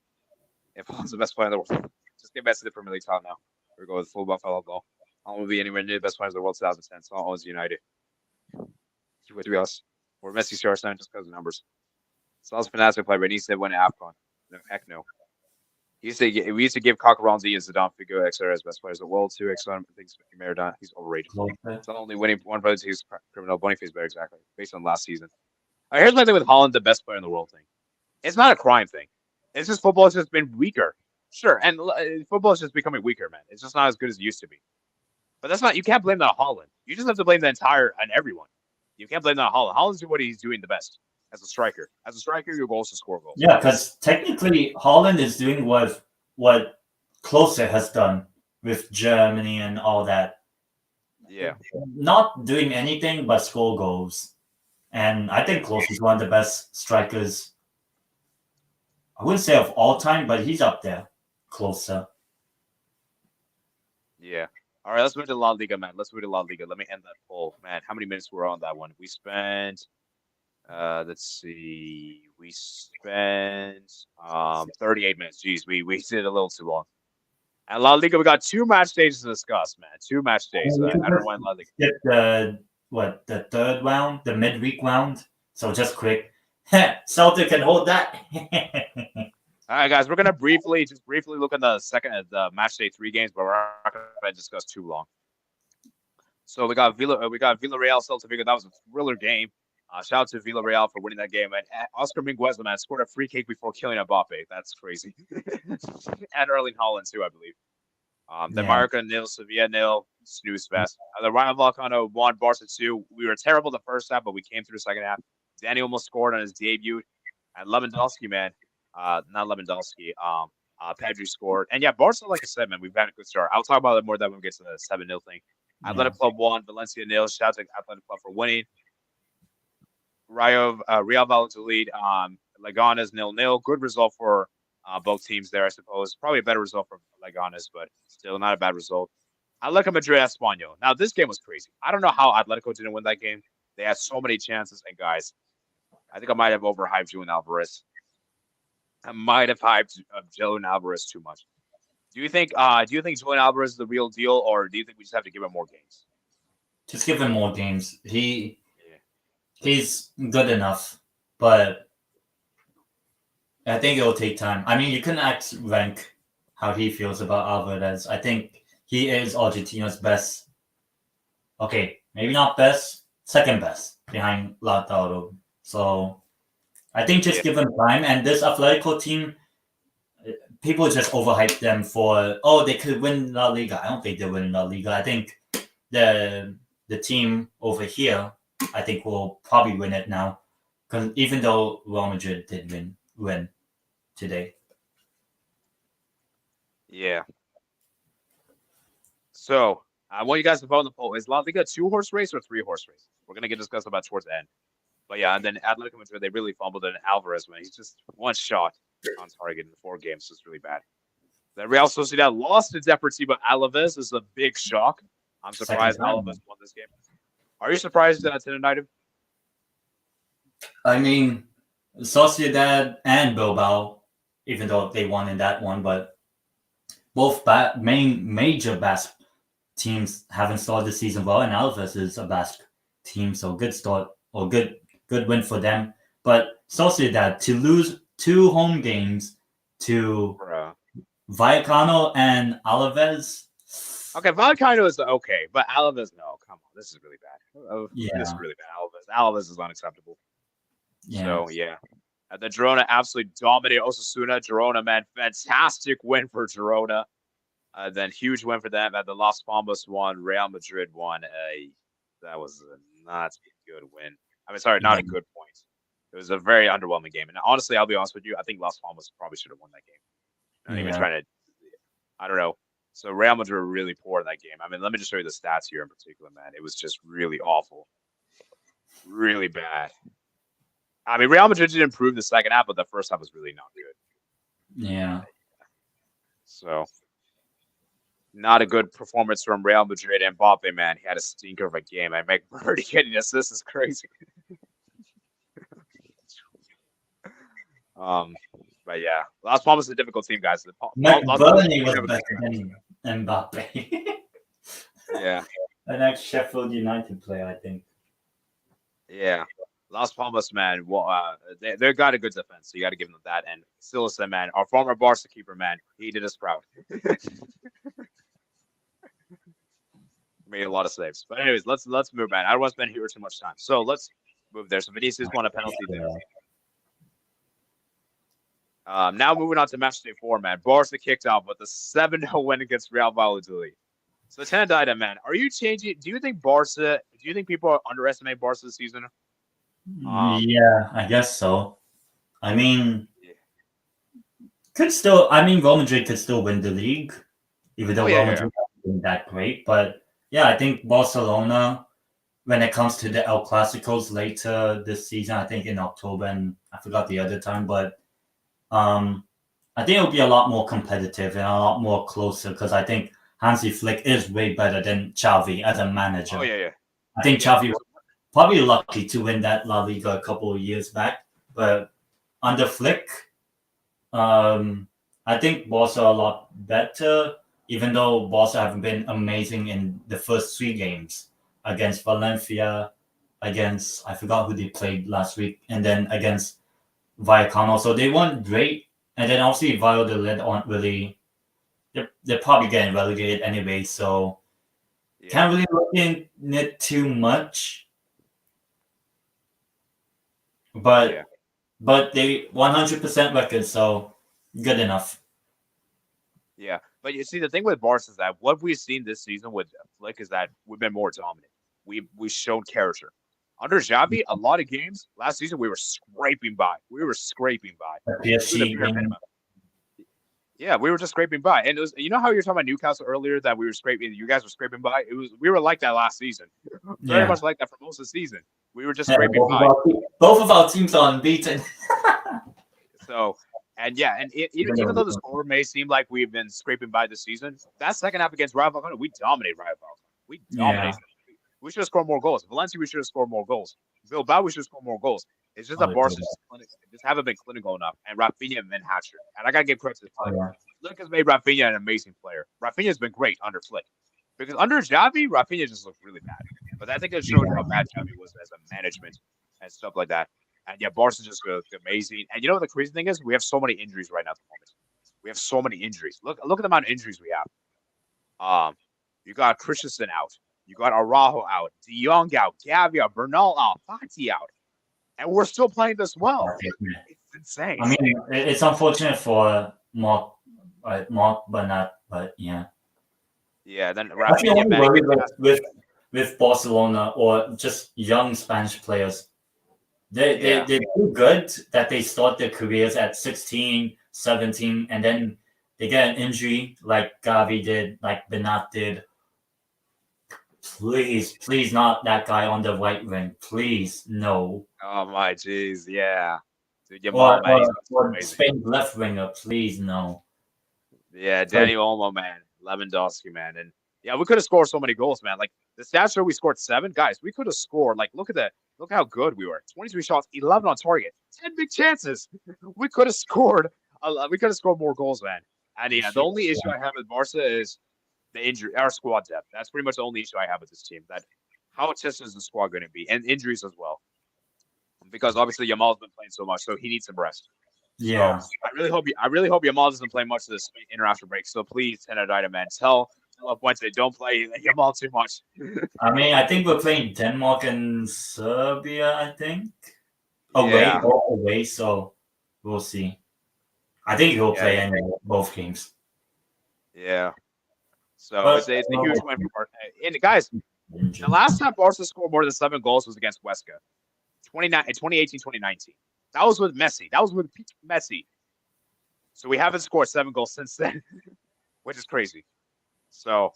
If Haaland's the best player in the world, just get back to the Premier League top now. We're going with full Buffalo goal. I don't want to be anywhere near the best players in the world 2010. So I was United. To be us. Or Messi CR7 just because of numbers. Salah's a fantastic player, but he said win AFCON. No, heck no. We used to give Coquelin and Zidane Figo, etc. as best players in the world too. Excellent. I think Maradona, he's overrated. It's not only winning one brother, he's criminal. Boniface better exactly based on last season. All right, here's my thing with Haaland, the best player in the world thing. It's not a crime thing. It's just football has just been weaker. Sure, and football is just becoming weaker, man. It's just not as good as it used to be. But that's not. You can't blame that on Haaland. You just have to blame the entire and everyone. You can't blame that on Haaland. Haaland's doing what he's doing the best as a striker. As a striker, your goal is to score goals. Yeah, because technically Haaland is doing what Klose has done with Germany and all that. Yeah. Not doing anything but score goals. And I think Klose is one of the best strikers. I wouldn't say of all time, but he's up there. Closer. Yeah. All right, let's move to La Liga, man. Let's move to La Liga. Let me end that poll. Man, how many minutes were on that one? We spent, let's see. We spent 38 minutes. Jeez, we did a little too long. At La Liga, we got 2 match days to discuss, man. 2 match days. I don't know why La Liga. The third round, the midweek round. So just quick. Celtic can hold that. All right, guys, we're gonna briefly look at the match day 3 games, but we're not gonna discuss too long. So we got Villarreal Celta Vigo. That was a thriller game. Shout out to Villarreal for winning that game. And Oscar Mingueza, man, scored a free kick before killing Mbappe. That's crazy. And Erling Haaland too, I believe. Then Mallorca 0, Sevilla 0, snooze fest. The Rayo Vallecano won, Barca 2. We were terrible the first half, but we came through the second half. Danny almost scored on his debut. And Lewandowski, man. Not Lewandowski. Pedri scored. And yeah, Barca, like I said, man, we've had a good start. I'll talk about it more when we get to the 7-0 thing. Athletic Club won, Valencia 0. Shout out to Athletic Club for winning. Real Valladolid, Leganes 0-0. Good result for both teams there, I suppose. Probably a better result for Leganes, but still not a bad result. Atletico Madrid Espanyol. Now, this game was crazy. I don't know how Atletico didn't win that game. They had so many chances. And guys, I think I might have overhyped Julian Alvarez. I might have hyped Julian Alvarez too much. Do you think Julian Alvarez is the real deal, or do you think we just have to give him more games? Just give him more games. He's good enough, but I think it'll take time. I mean, you can ask Rank how he feels about Alvarez. I think he is Argentina's best. Okay, maybe not best, second best behind Lautaro. So I think just give them time. And this Atletico team, people just overhype them for, they could win La Liga. I don't think they win La Liga. I think the team over here, I think will probably win it now. Because even though Real Madrid did win today. Yeah. So I want you guys to vote in the poll. Is La Liga a 2-horse race or a 3-horse race? We're gonna get discussed about towards the end. But yeah, and then Atletico Madrid, they really fumbled in Alvarez, man. He's just one shot on target in 4 games, so it's really bad. Then Real Sociedad lost to Deportivo Alaves is a big shock. I'm surprised Alaves won this game. Are you surprised tonight? I mean, Sociedad and Bilbao, even though they won in that one, but both major Basque teams haven't started the season well, and Alaves is a Basque team, so good start or good win for them. But Sociedad to lose 2 home games to Vallecano and Alaves. Okay, Vallecano is okay, but Alaves, no, come on, this is really bad. This is really bad. Alaves is unacceptable. Yeah. So yeah, the Girona absolutely dominated Osasuna. Girona, man, fantastic win for Girona. Then huge win for them. The Las Palmas won. Real Madrid won. That was not a good win. I mean, sorry, not a good point. It was a very underwhelming game. And honestly, I'll be honest with you, I think Las Palmas probably should have won that game. Not even trying to, I don't know. So Real Madrid were really poor in that game. I mean, let me just show you the stats here in particular, man. It was just really awful. Really bad. I mean, Real Madrid did improve the second half, but the first half was really not good. Yeah. So, not a good performance from Real Madrid. And Mbappe, man, he had a stinker of a game. And McBurdy getting assists is crazy. But yeah, Las Palmas is a difficult team, guys. McBurney was better than Mbappe. Yeah. An ex-Sheffield United player, I think. Yeah. Las Palmas, man, they got a good defense, so you got to give them that. And Silesen, man, our former Barca keeper, man, he did us proud. Made a lot of saves. But anyways, let's move, man. I don't want to spend here too much time. So let's move there. So Vinicius won a penalty there. Now moving on to match day 4, man. Barca kicked off with a 7-0 win against Real Valladolid. So Tenedida, man, are you changing? Do you think people are underestimating Barca this season? Yeah, I guess so. I mean, Real Madrid could still win the league, even though Real Madrid hasn't been that great. But yeah, I think Barcelona, when it comes to the El Clásicos later this season, I think in October, and I forgot the other time, but I think it'll be a lot more competitive and a lot more closer because I think Hansi Flick is way better than Xavi as a manager. Oh, yeah. I think Xavi was probably lucky to win that La Liga a couple of years back, but under Flick, I think Barca are a lot better, even though Barca haven't been amazing in the first 3 games against Valencia, against, I forgot who they played last week, and then against Vallecano. So they weren't great. And then obviously Valladolid aren't really, they're probably getting relegated anyway, so can't really look in it too much. But they 100% record, so good enough. Yeah, but you see, the thing with Barca is that what we've seen this season with Flick is that we've been more dominant. We've shown character. Under Xavi, a lot of games last season we were scraping by. Yeah, we were just scraping by, and it was. You know how you were talking about Newcastle earlier that we were scraping. You guys were scraping by. We were like that last season. Very much like that for most of the season. We were just scraping by. Both of our teams are unbeaten. So, even though the score may seem like we've been scraping by this season, that second half against Rayo Vallecano, we dominated Rayo Vallecano. We dominated. We should have scored more goals. Valencia, we should have scored more goals. Bilbao, we should have scored more goals. It's just that Barca just haven't been clinical enough. And Raphinha and hat-trick. And I got to give credit to the player. Flick has made Raphinha an amazing player. Raphinha has been great under Flick. Because under Xavi, Raphinha just looked really bad. But I think it showed how bad Xavi was as a management and stuff like that. And yeah, Barca just looked amazing. And you know what the crazy thing is? We have so many injuries right now at the moment. We have so many injuries. Look at the amount of injuries we have. You got Christensen out. You got Araujo out, De Jong out, Gavi out, Bernal out, Fati out. And we're still playing this well. It's insane. I mean, it's unfortunate for Mark Bernat, but yeah. Yeah, then with Barcelona or just young Spanish players. They're too good that they start their careers at 16, 17, and then they get an injury like Gavi did, like Benat did. Please not that guy on the right wing. Please, no. Oh my jeez, yeah. Dude, Yamal, Or man, he's or amazing. Spain's left winger, please no. Yeah, Danny Olmo, man, Lewandowski, man, and yeah, we could have scored so many goals, man. Like the stats show we scored 7. Guys, we could have scored. Like, look at that. Look how good we were. 23 shots, 11 on target, 10 big chances. We could have scored. We could have scored more goals, man. And yeah, the only issue I have with Barca is the injury, our squad depth. That's pretty much the only issue I have with this team. That how tested is the squad going to be, and injuries as well, because obviously Yamal's been playing so much, so he needs some rest. Yeah. So I really hope Yamal doesn't play much of this international break. So please, Tenerife, man, tell Wednesday don't play Yamal too much. I mean, I think we're playing Denmark and Serbia, I think. Away, so we'll see. I think he'll play in both games. Yeah. So it's a huge win for Barca. And guys, the last time Barca scored more than 7 goals was against Huesca. 2018, 2019. That was with Messi. That was with Messi. So we haven't scored 7 goals since then, which is crazy. So,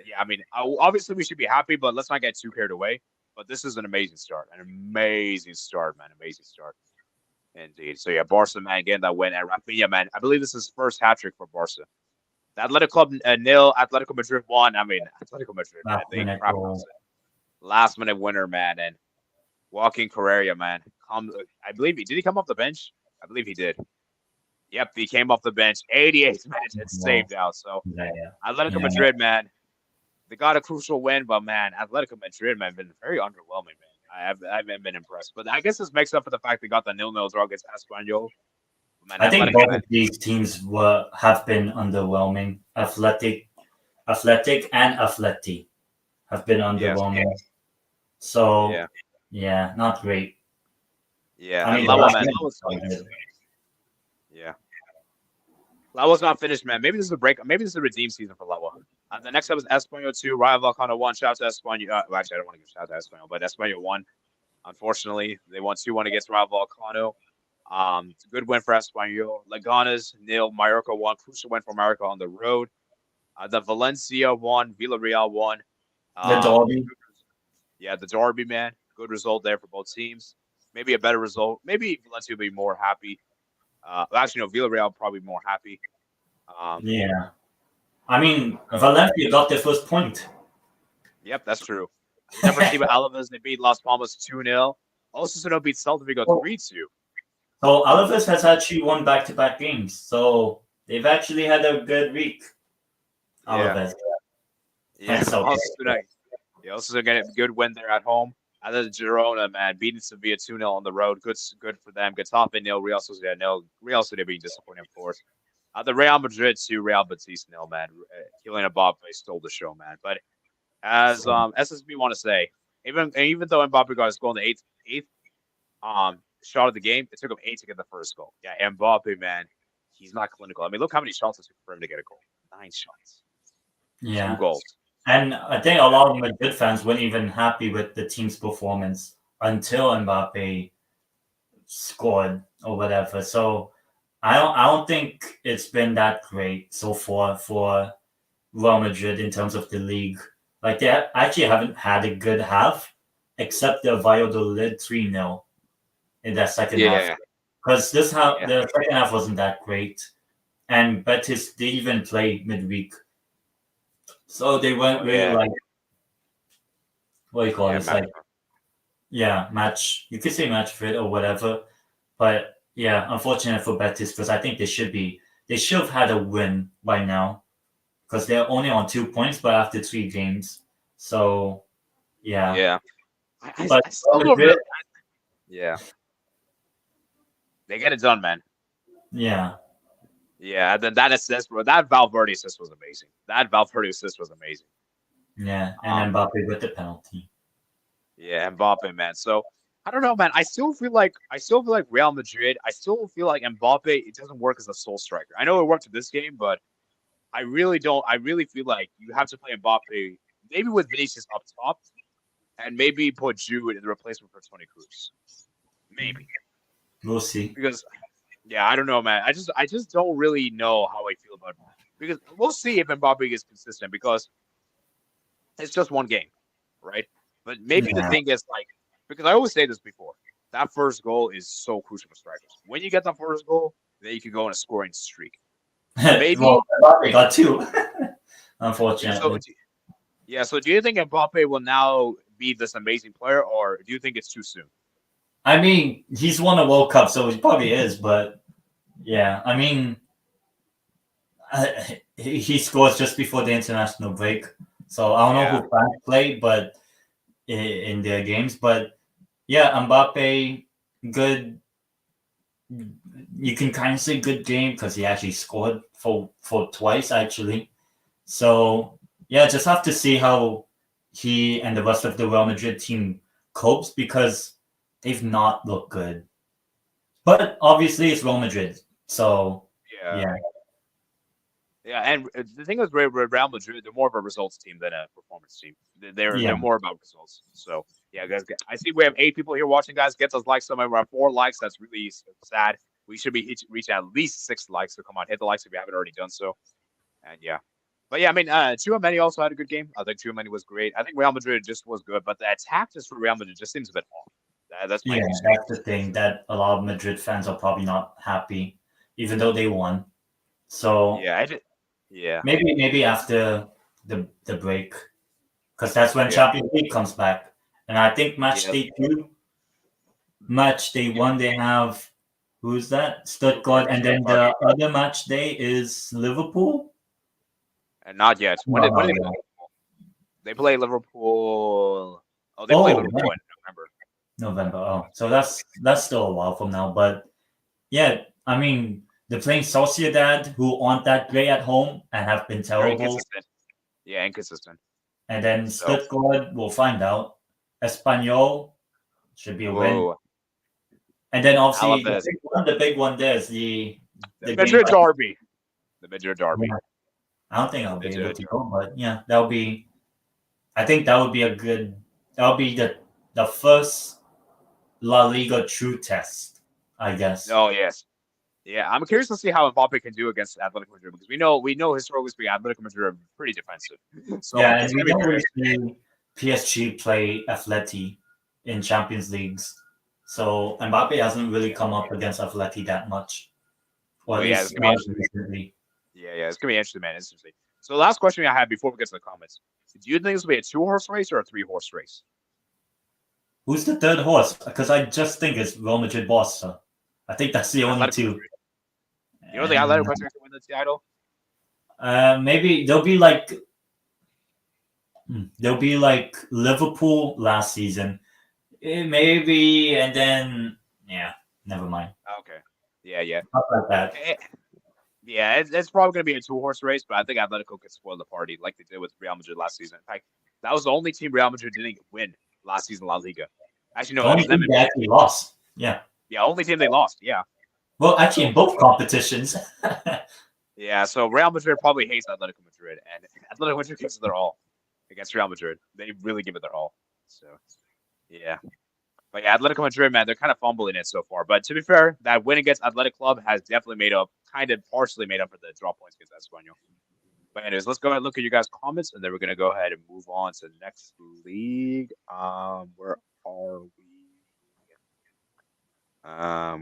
yeah, I mean, obviously we should be happy, but let's not get too carried away. But this is an amazing start. An amazing start, man. Amazing start. Indeed. So, yeah, Barca, man, getting that win. And Raphinha, man, I believe this is his first hat-trick for Barca. The Athletic Club 0, Atletico Madrid 1. I mean, Atletico Madrid, man, they crap on it. Last-minute winner, man. And Joaquin Correa, man. I believe did he come off the bench? I believe he did. Yep, he came off the bench. 88 minutes and saved out. So, Atletico Madrid, man, they got a crucial win, but man, Atletico Madrid, man, been very underwhelming, man. I haven't been impressed, but I guess this makes up for the fact they got the 0-0 draw against Espanyol. Man, I think both of these teams have been underwhelming. Athletic and Atleti have been underwhelming. Yeah. So yeah, not great. Yeah, I mean, Level was not finished, man. Maybe this is a break. Maybe this is a redeem season for Level. The next up is Espanyol 2, Rayo Vallecano 1. Shout out to Espanyol. Well, actually, I don't want to give shout out to Espanyol, but Espanyol 1. Unfortunately, they won 2-1 against Rayo Vallecano. It's a good win for Espanyol. Leganes 0, Mallorca 1. Crucial win for Mallorca on the road. The Valencia 1, Villarreal 1. The derby. Yeah, the derby, man. Good result there for both teams. Maybe a better result. Maybe Valencia will be more happy. Actually, no, Villarreal probably more happy. Yeah. I mean, Valencia got their first point. Yep, that's true. Never see with Alaves. They beat Las Palmas 2-0. Also, beat Celta Vigo 3-2. So Alaves has actually won back-to-back games. So they've actually had a good week. Alaves. Yeah. Also get a good win there at home. And then Girona, man, beating Sevilla 2-0 on the road. Good for them. Getafe 0, Real Sociedad 0. Real Sociedad being disappointing, of course. The Real Madrid 2, Real Betis 0, man. Kylian Mbappe stole the show, man. But as SSB want to say, even though Mbappe got his goal in the eighth shot of the game, it took him 8 to get the first goal. Yeah, Mbappe, man, he's not clinical. I mean, look how many shots it took for him to get a goal. 9 shots. Yeah. 2 goals. And I think a lot of Madrid fans weren't even happy with the team's performance until Mbappe scored or whatever. So I don't think it's been that great so far for Real Madrid in terms of the league. Like they actually haven't had a good half, except the Valladolid 3-0 in that second half. Because the second half wasn't that great, and Betis didn't even play midweek. So they weren't really like, what do you call it? Like, match. You could say match fit or whatever. But yeah, unfortunate for Betis because I think they should have had a win by now because they're only on 2 points, but after 3 games. So yeah. Yeah. I still don't really, they get it done, man. Yeah. Yeah, and then that assist, bro, that Valverde assist was amazing. Yeah, and Mbappe with the penalty. Yeah, Mbappe, man. So I don't know, man. I still feel like Real Madrid. I still feel like Mbappe. It doesn't work as a sole striker. I know it worked in this game, but I really don't. I really feel like you have to play Mbappe maybe with Vinicius up top, and maybe put Jude in the replacement for Toni Kroos. Maybe. We'll see. Because yeah, I don't know, man. I just don't really know how I feel about it. Because we'll see if Mbappe is consistent because it's just one game, right? But maybe the Yeah. thing is like because I always say this before, that first goal is so crucial for strikers. When you get that first goal, then you can go on a scoring streak. So maybe Well, Mbappe got two, so unfortunately. yeah. So do you think Mbappe will now be this amazing player, or do you think it's too soon? I mean, he's won a World Cup, so he probably is. But yeah, I mean, he scores just before the international break, so I don't know Yeah, who France played, but in their games, but yeah, Mbappe, good. You can kind of say good game because he actually scored for twice actually. So yeah, just have to see how he and the rest of the Real Madrid team copes because they've not looked good. But obviously, it's Real Madrid, so yeah. yeah, Yeah, and the thing is, Real Madrid, they're more of a results team than a performance team. yeah, They're more about results. So yeah, guys, I see we have 8 people here watching. Guys, get us likes. Somewhere around 4 likes. That's really sad. We should be reaching at least 6 likes. So come on, hit the likes if you haven't already done so. And yeah, but yeah, I mean, Tchouaméni also had a good game. I think Tchouaméni was great. I think Real Madrid just was good, but the attack just for Real Madrid just seems a bit off. That's my yeah. only take. That's the thing that a lot of Madrid fans are probably not happy, even though they won. So Yeah, I did. Yeah, maybe after the break, because that's when yeah, Champions League comes back, and I think match yeah. day 2, match day 1 they have who's that Stuttgart, and then Stuttgart, the other match day is Liverpool. and not yet. No, When no, did yeah. they play Liverpool? Oh, they play Oh, Liverpool right. in November. November. Oh, so that's still a while from now, but yeah, I mean they're playing Sociedad, who aren't that great at home and have been They're terrible, inconsistent. Yeah, inconsistent. and then So, Stuttgart, we'll find out. Espanyol should be a win. whoa, And then obviously Alaves, the big one there is the the game. Madrid derby, the Madrid Yeah, derby, I don't think the I'll be able Madrid to derby. go, but yeah, that'll be. I think that would be a good. That'll be the first La Liga true test, I guess. Oh yes, yeah. I'm curious to see how Mbappe can do against Athletic Madrid because we know historically speaking, Athletic Madrid are pretty defensive. So Yeah, and it's we gonna be don't very really interesting. see PSG play Atleti in Champions Leagues, so Mbappe hasn't really come up against Atleti that much, or Oh at yeah, it's least gonna be not interesting. recently. Yeah, it's gonna be interesting, man. It's interesting. So last question I had before we get to the comments: do you think this will be a 2-horse race or a 3-horse race? Who's the third horse? Because I just think it's Real Madrid Barca. I think that's the only Athletic two. Madrid. You know the Athletic And Madrid can win the title. maybe there'll be like Liverpool last season, maybe, and then yeah, never mind. Okay. Yeah. Stuff like that. Eh, Yeah, it's probably going to be a 2-horse race, but I think Atletico could spoil the party like they did with Real Madrid last season. In fact, that was the only team Real Madrid didn't win last season, La Liga. Actually, The no, it only was them team and they PSG. actually lost. Yeah. Yeah, only team they lost. Yeah. Well, actually, So in both competitions. yeah, so Real Madrid probably hates Atletico Madrid, and Atletico Madrid gives it their all against Real Madrid. They really give it their all. So yeah. But yeah, Atletico Madrid, man, they're kind of fumbling it so far. But to be fair, that win against Athletic Club has definitely kind of partially made up for the draw points against Espanyol. But anyways, let's go ahead and look at you guys' comments, and then we're gonna go ahead and move on to the next league. Where are we?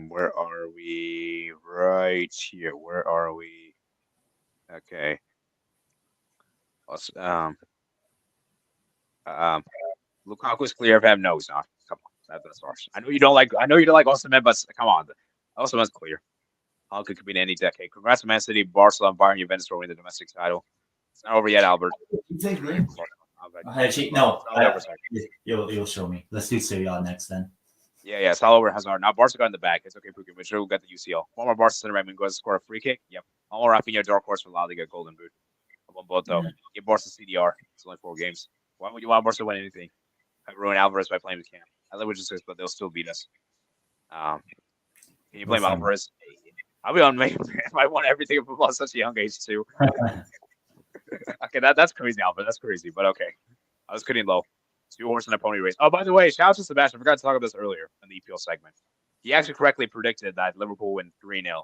Where are we? Right here. Where are we? Okay. Let's, um, Lukaku's clear of him. No, he's not. Come on, that's harsh. I know you don't like. I know you don't like Osimhen, but come on, Osimhen's clear. Hulk could be in any decade. Congrats to Man City, Barcelona, Bayern, Juventus for winning the domestic title. It's not over yet, Albert. Actually, no. Over, sorry. You'll show me. Let's do Serie A next then. Yeah. Salah over Hazard. Now Barca got in the back. It's okay, Puka. Madrid will get the UCL. One more Barca center right goes to score a free kick. Yep. One more Raphinha dark horse for La Liga Golden Boot. One both though. Give Barca CDR. It's only 4 games. Why would you want Barca to win anything? I ruin Alvarez by playing with Cam. I love what you says, but they'll still beat us. Can you blame Alvarez? I'll be on me if I want everything in football at such a young age too. Okay, that's crazy, Albert. That's crazy, but okay. I was kidding low. 2 horse and a pony race. Oh, by the way, shout out to Sebastian. I forgot to talk about this earlier in the EPL segment. He actually correctly predicted that Liverpool win 3-0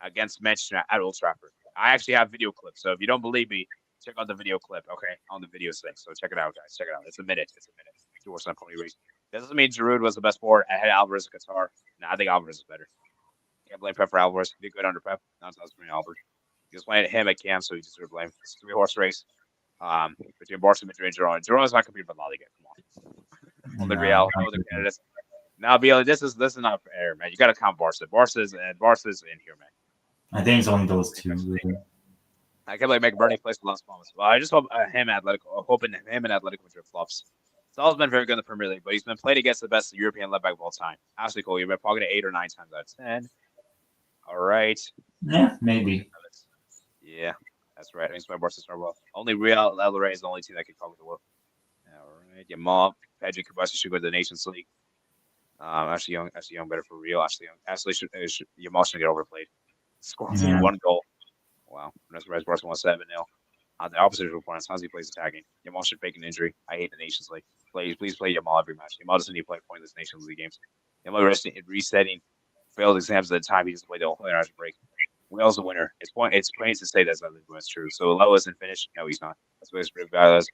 against Manchester at Old Trafford. I actually have video clips, so if you don't believe me, check out the video clip, okay, on the video thing. So check it out, guys. Check it out. It's a minute. It's a minute. 2 horse on pony race. That doesn't mean Giroud was the best forward ahead of Alvarez and Qatar. No, I think Alvarez is better. Can't blame Pep for Alvarez. He did good under Pep. Now it's for Alvarez. He was playing him at Cam, so he deserves blame. It's a 3-horse race between Barcelona, Madrid, and Girona. Girona's not competing for La Liga. Come on. On the Real, no other candidates. Now, Bielsa, this is not fair, man. You got to count Barca. Barca's in here, man. I think it's only those two. Really. I can't make Bernie place for Las Palmas. Well, I just hope him and Atletico Madrid flops. Salah's been very good in the Premier League, but he's been played against the best European left back of all time. Absolutely cool. You've been probably 8 or 9 times out of 10. All right. Yeah, maybe. Yeah, that's right. I mean, my Barca start well. Only Real El Rey is the only team that can conquer the world. All right. Yamal, Pedri, Kubasi should go to the Nations League. Ashley Young better for Real. Yamal should get overplayed. Scores 1 goal. Wow. I'm not surprised Barca won 7-0. The opposite report on he plays attacking. Yamal should fake an injury. I hate the Nations League. Please play Yamal every match. Yamal doesn't need to play pointless Nations League games. Yamal resetting failed exams at the time. He just played the whole entire break. Wales the winner. It's pointless to say that's not it's true. So Lowe isn't finished. No, he's not. That's what it's pretty bad.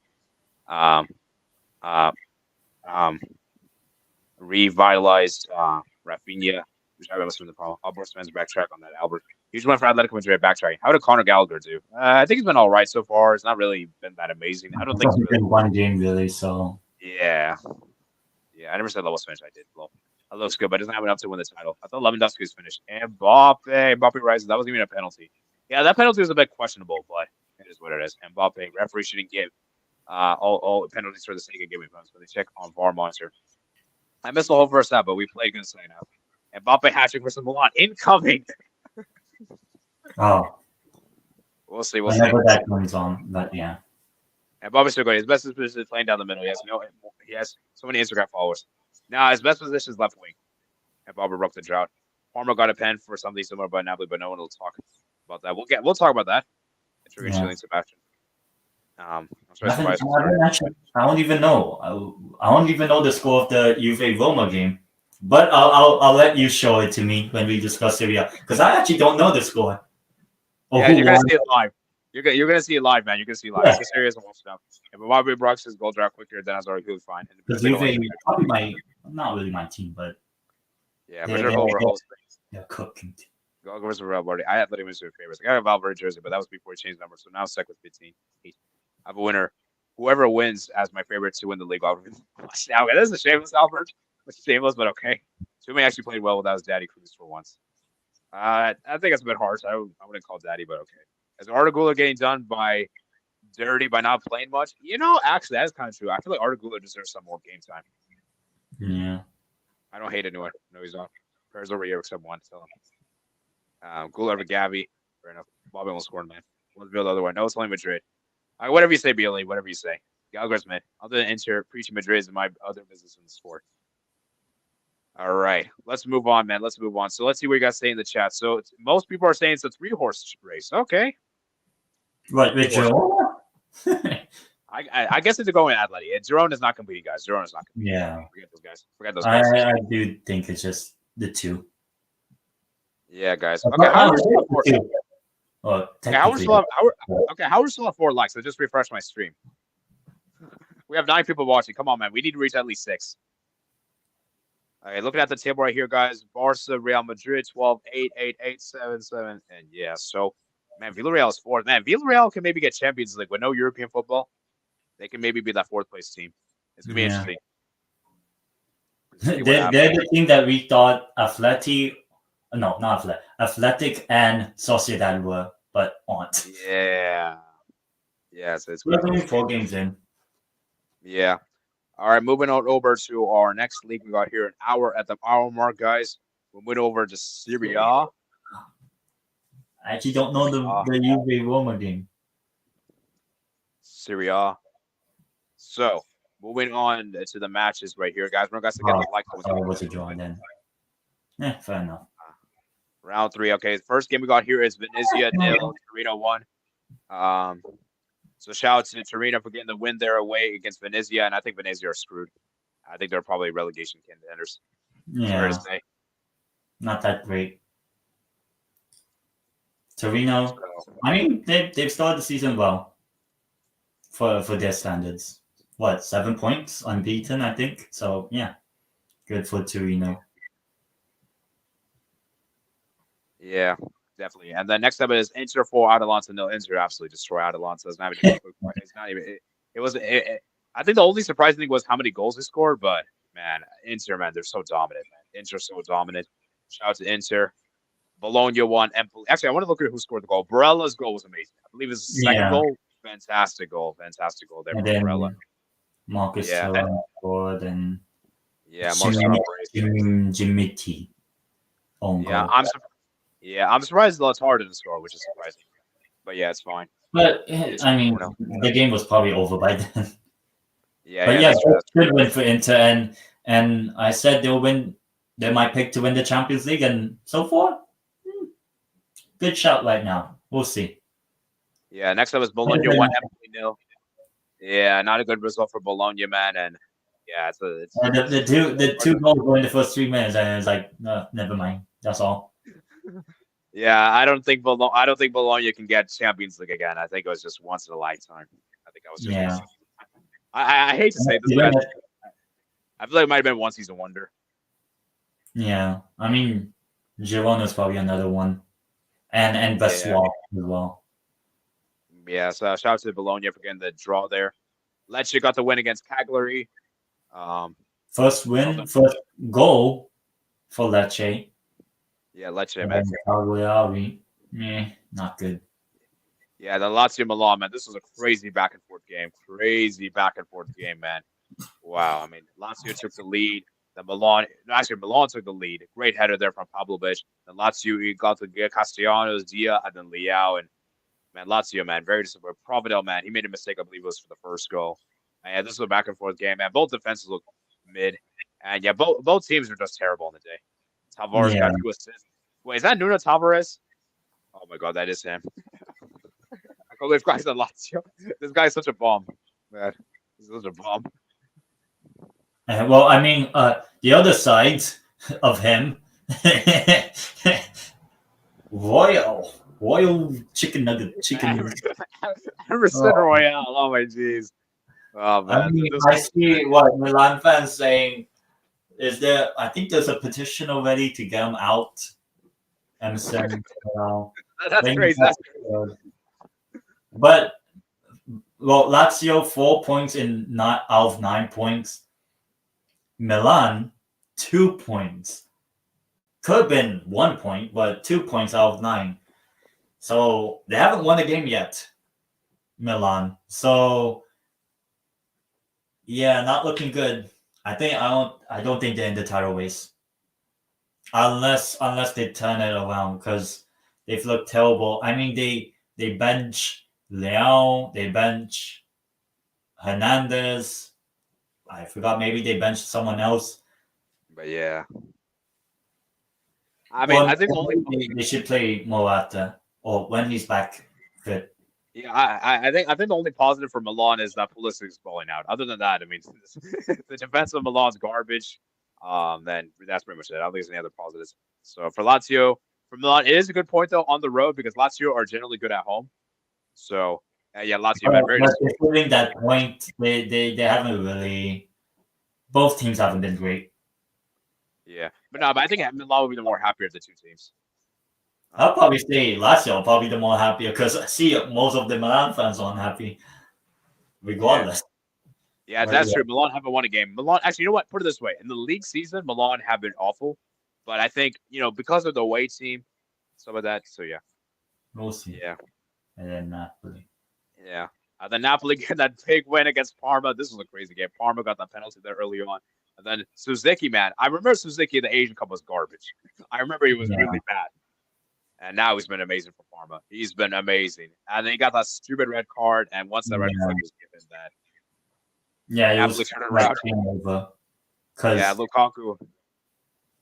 Revitalized Raphinha. Which I must have been the problem. Albert fans backtrack on that. Albert. He just went for Atletico Madrid backtracking. How did Conor Gallagher do? I think he's been all right so far. It's not really been that amazing. I don't think it's been one game really. So yeah. I never said Lewis finished. I did. Well, that looks good, but it doesn't have enough to win the title. I thought Lewandowski was finished. And Mbappe rises. That wasn't even a penalty. Yeah, that penalty was a bit questionable, but it is what it is. Mbappe, referee shouldn't give all penalties for the sake of giving penalties, but they check on VAR monitor. I missed the whole first half, but we played good second half. Mbappe hat-trick versus Milan incoming. Oh, we'll see. Whenever that comes on, but yeah. Mbappe's still good. His best position is playing down the middle. He has so many Instagram followers. Now his best position is left wing. Mbappe broke the drought. Parma got a pen for something similar by Napoli, but no one will talk about that. We'll talk about that. Introducing Sebastian. I'm I don't even know. I don't even know the score of the Juve Roma game. But I'll let you show it to me when we discuss Serie A because I actually don't know the score. Yeah, you're gonna see it live. You're gonna see it live, man. You're gonna see it live. It's serious and watch it now. If Mbappe breaks his goal drought quicker, then that's already fine. Because Juve probably not really my team, but yeah, but they're cooking. Goal versus Real Madrid. I had Atletico Madrid favorites. I got a Valverde jersey, but that was before he changed numbers. So now I'm stuck with 15. I have a winner. Whoever wins as my favorite to win the league. Now this is a shameless Albert. It's shameless, but okay. Toomey actually played well without his daddy Cruz for once. I think it's a bit harsh. I wouldn't call daddy, but okay. Is Arda getting done by not playing much? Actually, that is kind of true. I feel like Arda deserves some more game time. Yeah. I don't hate anyone. No, he's not. Prayers over here except one. Tell him. Gula over Gavi. Fair enough. Bobby almost scored, man. Let's build the other one. No, it's only Madrid. Whatever you say, Bailey. Whatever you say. Gallagher's man. Other than Inter, preaching Madrid is my other business in the sport. All right, let's move on, man. Let's move on. So let's see what you guys say in the chat. So most people are saying it's a 3-horse race. Okay. Right, with Girona? I guess it's going Atleti. Girona is not competing, guys. Girona is not competing. Yeah. Forget those guys. I do think it's just the two. Yeah, guys. Okay, how are we still at 4 likes? I just refreshed my stream. We have 9 people watching. Come on, man. We need to reach at least 6. All right, looking at the table right here, guys. Barca, Real Madrid, 12, 8, 8, 8, 7, 7. And yeah, so, man, Villarreal is 4th. Man, Villarreal can maybe get Champions League with no European football. They can maybe be that 4th place team. It's going to be interesting. They're the team that we thought Athletic and Sociedad were, but aren't. Yeah. Yeah, so it's only 4 games in. Yeah. All right, moving on over to our next league. We got here an hour at the hour mark, guys. We went over to Serie A. I actually don't know the Juve Roma game. Serie A. So, moving on to the matches right here, guys. We're going to get the like. What's a draw then? Yeah, fair enough. Round 3. Okay, the first game we got here is Venezia 0, Torino 1. So shout out to Torino for getting the win there away against Venezia, and I think Venezia are screwed. I think they're probably relegation contenders. Yeah. not that great. Torino, I mean, they've started the season well for their standards. What, 7 points unbeaten, I think. So yeah, good for Torino. Yeah, definitely. And then next up is Inter 4, Atalanta 0. Inter absolutely destroy Atalanta. It's not even. It's not even. It was. I think the only surprising thing was how many goals they scored. But man, Inter, man, they're so dominant. Man, Inter so dominant. Shout out to Inter. Bologna won. Actually, I want to look at who scored the goal. Barella's goal was amazing. I believe it's the second goal. Fantastic goal. Fantastic goal there And from then Barella. Marcus Thuram scored and Jimmy own goal. I'm surprised Lautaro didn't score, which is surprising. But yeah, it's fine. But I mean, the game was probably over by then. Yeah, that's good win for Inter, and I said they'll win. They might pick to win the Champions League, and so far, good shout right now. We'll see. Yeah, next up is Bologna 1, Empoli 0. Yeah, not a good result for Bologna, man, and yeah, it's the two goals were in the first 3 minutes, and it's like, no, never mind. That's all. Yeah, I don't think Bologna can get Champions League again. I think it was just once in a lifetime. I think I was just. I hate to say this, but I feel like it might have been one season wonder. Yeah, I mean, Girona's probably another one, and Bessoir as well. Yeah, so shout out to Bologna for getting the draw there. Lecce got the win against Cagliari. First goal for Lecce. Yeah, Lecce, man. Cagliari, not good. Yeah, the Lazio Milan, man. This was a crazy back and forth game. Man. Wow. I mean, Lazio took the lead. Milan took the lead. Great header there from Pavlovic. Then Lazio got to get Castellanos, Dia, and then Leao. And man, Lazio, man, very disappointed. Providel, man, he made a mistake. I believe it was for the first goal. And yeah, this was a back and forth game, man. Both defenses look mid. And yeah, both teams were just terrible on the day. Tavares got 2 assists. Wait, is that Nuno Tavares? Oh my God, that is him. I can't believe guy's on Lazio. This guy's such a bomb, man. He's such a bomb. Well, I mean, the other side of him, Royal chicken nugget, Emerson Royale. Oh my jeez. Oh man. I mean, I see what Milan fans saying. I think there's a petition already to get him out. Emerson. That's crazy. But well, Lazio 4 points out of 9 points. Milan 2 points. Could have been 1 point, but 2 points out of 9. So they haven't won a game yet, Milan. So yeah, not looking good. I don't think they're in the title race. Unless they turn it around, because they've looked terrible. I mean, they bench Leao, they bench Hernandez. I forgot, maybe they benched someone else. But yeah. I mean, I think they should play Morata, or when he's back fit. Yeah, I think the only positive for Milan is that Pulisic is balling out. Other than that, I mean, the defense of Milan's garbage. Then that's pretty much it. I don't think there's any other positives. So for Lazio, for Milan, it is a good point though on the road because Lazio are generally good at home. So yeah, Lazio man, very. Including that point, they haven't really. Both teams haven't been great. Yeah, but I think Milan will be the more happier of the two teams. I'll probably say Lazio probably the more happier because I see most of the Milan fans are unhappy, regardless. Yeah, that's true. Milan haven't won a game. Milan, actually, you know what? Put it this way: in the league season, Milan have been awful, but I think because of the away team, some of that. So yeah, we'll see. Yeah, and then Napoli. Yeah, then Napoli get that big win against Parma. This was a crazy game. Parma got that penalty there early on, and then Suzuki, man, I remember Suzuki in the Asian Cup was garbage. I remember he was really bad. And now he's been amazing for Parma. He's been amazing. And then he got that stupid red card. And once that red card was given, that Napoli turned around. Yeah, Lukaku.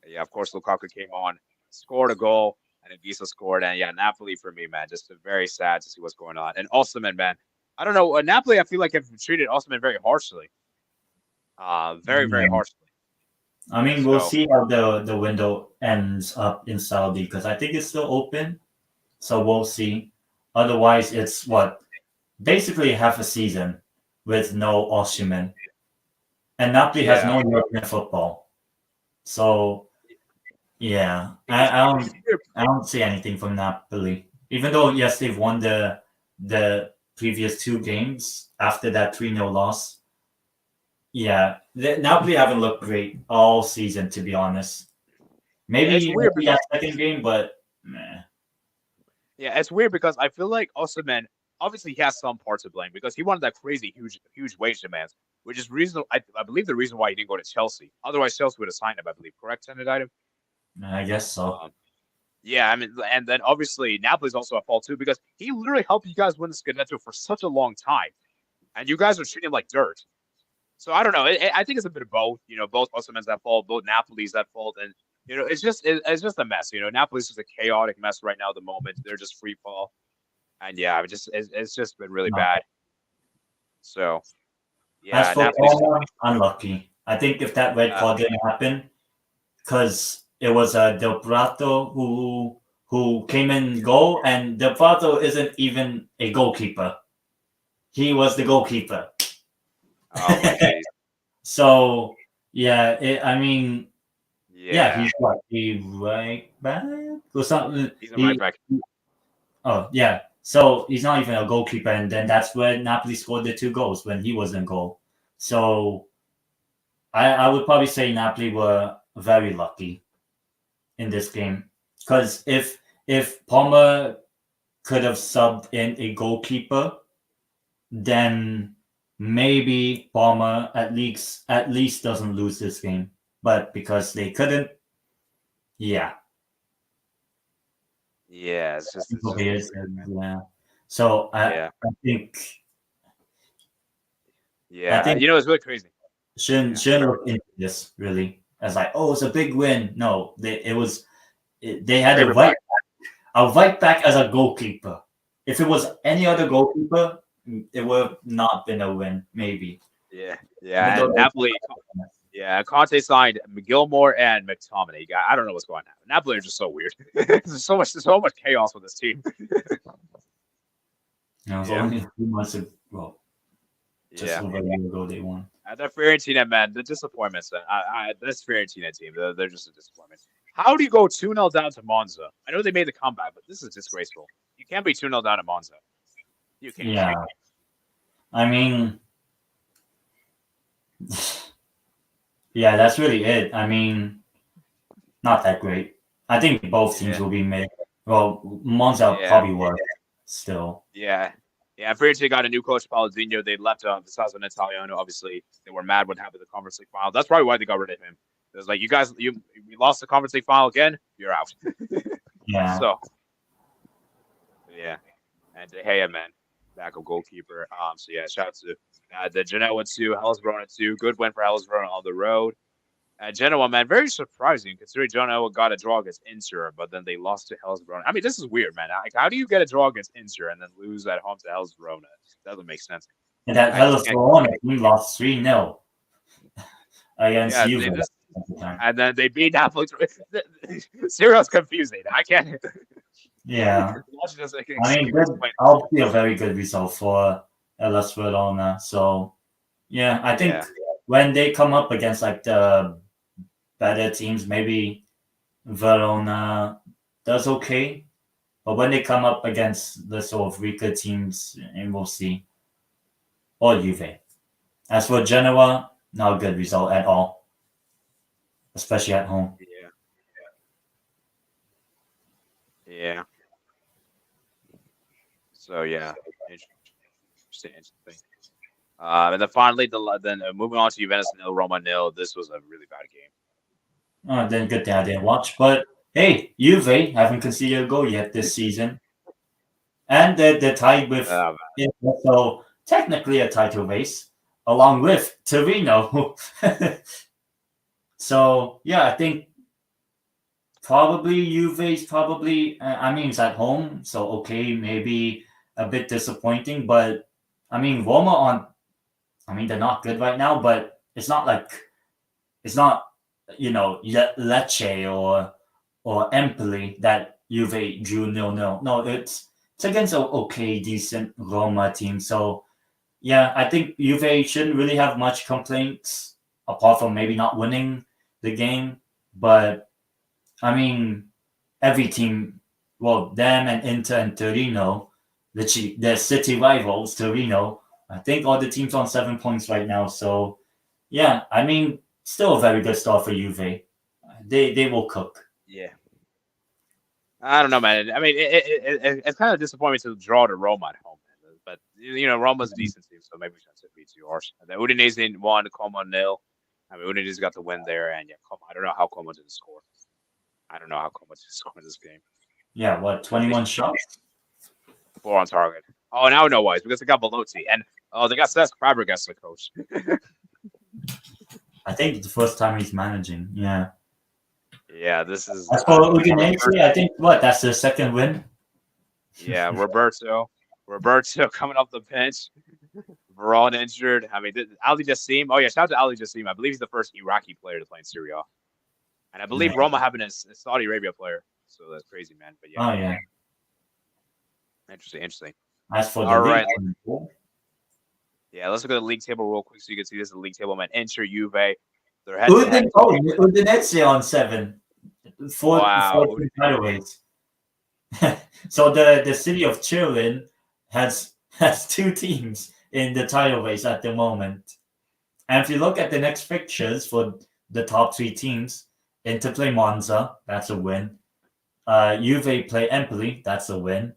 Yeah, of course, Lukaku came on, scored a goal, and Anguissa scored. And yeah, Napoli for me, man, just very sad to see what's going on. And Osimhen, man, I don't know. Napoli, I feel like have treated Osimhen very harshly. Very harshly. I mean, we'll So see how the window ends up in Saudi because I think it's still open. So we'll see. Otherwise, it's what basically half a season with no Osimhen, and Napoli has yeah, no European football. So yeah, it's weird. I don't see anything from Napoli. Even though yes, they've won the previous two games after that 3-0 loss. Yeah, Napoli haven't looked great all season, to be honest. Yeah, it's weird Maybe because that second game, but meh. yeah, it's weird because I feel like Osimhen obviously he has some part to blame because he wanted that crazy huge wage demands, which is reason I believe the reason why he didn't go to Chelsea. Otherwise, Chelsea would have signed him. I believe correct, Tended item. I guess so. Yeah, I mean, and then obviously Napoli's also at fault too because he literally helped you guys win the Scudetto for such a long time, and you guys are treating him like dirt. So I don't know. I think it's a bit of both. You know, both Osimhen's at fault, both Napoli's at fault, and you know, it's just a mess. You know, Napoli's just a chaotic mess right now at the moment. They're just free fall, and yeah, it's just been really No. bad. So As yeah, for Napoli's just Palmer, unlucky. I think if that red card didn't happen, because it was Del Prato who came in goal, and Del Prato isn't even a goalkeeper. He was the goalkeeper. oh my jeez. So yeah, I mean, yeah, Yeah, he's what a right back or something. he's a right back. Oh yeah, so he's not even a goalkeeper, and then that's where Napoli scored the two goals when he was in goal. So I would probably say Napoli were very lucky in this game because if Palmer could have subbed in a goalkeeper, then maybe Palmer at least doesn't lose this game. But because they couldn't, yeah, Yeah, it's just Tobias and, yeah. So yeah, think I yeah. think You know, it's really crazy. shouldn't Yeah, shouldn't sorry. look into this really as like, oh, it's a big win. No, they had Favorite back. a right back as a goalkeeper. If it was any other goalkeeper, it would have not been a win, maybe. Yeah, Even yeah, though and Napoli. Yeah, Conte signed Gilmore and McTominay. I don't know what's going on. Napoli are just so weird. There's so much chaos with this team. it was Yeah, only 2 months ago, well, just yeah. over a year ago they won. That Fiorentina man, the disappointments. This Fiorentina team, they're just a disappointment. How do you go 2-0 down to Monza? I know they made the comeback, but this is disgraceful. You can't be 2-0 down to Monza. You can't. Yeah, I mean, yeah, that's really it. I mean, not that great. I think both teams Yeah, will be mid. Well, Monza yeah, probably was still. yeah. Yeah, Fiorentina got a new coach, Palladino. They left Sassuolo Italiano. Obviously, they were mad what happened to the Conference League final. That's probably why they got rid of him. It was like, you guys, we lost the Conference League final again. You're out. Yeah, So, yeah. And De Gea, man, backup goalkeeper. So yeah, shout out to the Genoa too, Hellas Verona too. Good win for Hellas Verona on the road. Genoa, man, very surprising considering Genoa got a draw against Inter, but then they lost to Hellas Verona. I mean, this is weird, man. Like, how do you get a draw against Inter and then lose at home to Hellas Verona? Doesn't make sense. and that I just Hellas can't. Verona we lost 3-0 against Yeah, Juve they at just the time. and then they beat Napoli. Serious confusing. I can't. Yeah, Just like, I mean, explain. I'll be a very good result for Hellas Verona. So yeah, I think Yeah, when they come up against like the better teams, maybe Verona does okay. But when they come up against the sort of weaker teams, and we'll see, or Juve. As for Genoa, not a good result at all, especially at home. yeah, yeah. So yeah, interesting. And then finally, then moving on to Juventus nil, Roma nil. This was a really bad game. Then good thing I didn't watch. But hey, Juve haven't conceded a goal yet this season, and they're tied with Uh, Inter, so technically a title race, along with Torino. So yeah, I think probably Juve's probably. I mean, it's at home, so okay, maybe a bit disappointing, but I mean, Roma on. I mean, they're not good right now, but it's not like it's not. Lecce or Empoli that Juve drew 0-0. No, it's against an okay, decent Roma team. So yeah, I think Juve shouldn't really have much complaints apart from maybe not winning the game. But I mean, every team, well, them and Inter and Torino, the city rivals, Torino, I think all the teams on 7 points right now. So yeah, I mean, still a very good start for Juve. They will cook. Yeah. I don't know, man. I mean, it's kind of disappointing to draw to Roma at home, man. But Roma's a decent team, so maybe we shouldn't be too harsh. And then Udinese won, Como 0. I mean, Udinese got the win there, and yeah, Como. I don't know how Como didn't score. I don't know how Como didn't score in this game. Yeah, what 21 shots? 4 on target. Oh, now I know why. It's because they got Belotti, and they got Cesc Fabregas, the coach. I think it's the first time he's managing. Yeah. Yeah, this is. As for Udinese, I think that's the second win. Yeah, Roberto coming off the bench. Varane injured. I mean, Ali Jassim. Oh yeah, shout out to Ali Jassim. I believe he's the first Iraqi player to play in Serie A, and I believe Roma having a Saudi Arabia player. So that's crazy, man. But yeah. Oh yeah. Interesting. As for all the right. League, yeah, let's look at the league table real quick so you can see this is the league table, man. Inter, Juve. They're Udinese on 7. Four titleways. So the city of Turin has 2 teams in the title race at the moment. And if you look at the next fixtures for the top 3 teams, Inter play Monza, that's a win. Juve play Empoli, that's a win.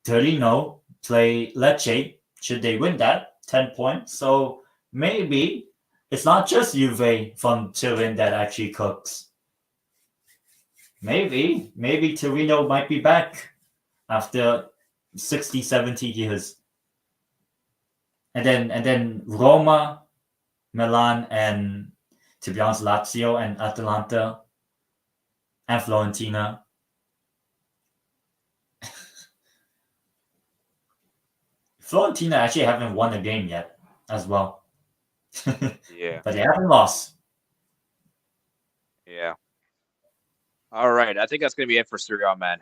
Torino play Lecce. Should they win that, 10 points. So maybe it's not just Juve from Turin that actually cooks. Maybe Torino might be back after 60, 70 years. And then Roma, Milan, and to be honest, Lazio and Atalanta and Fiorentina. Fiorentina actually haven't won a game yet as well. Yeah. But they haven't lost. Yeah. All right. I think that's going to be it for Serie A, man.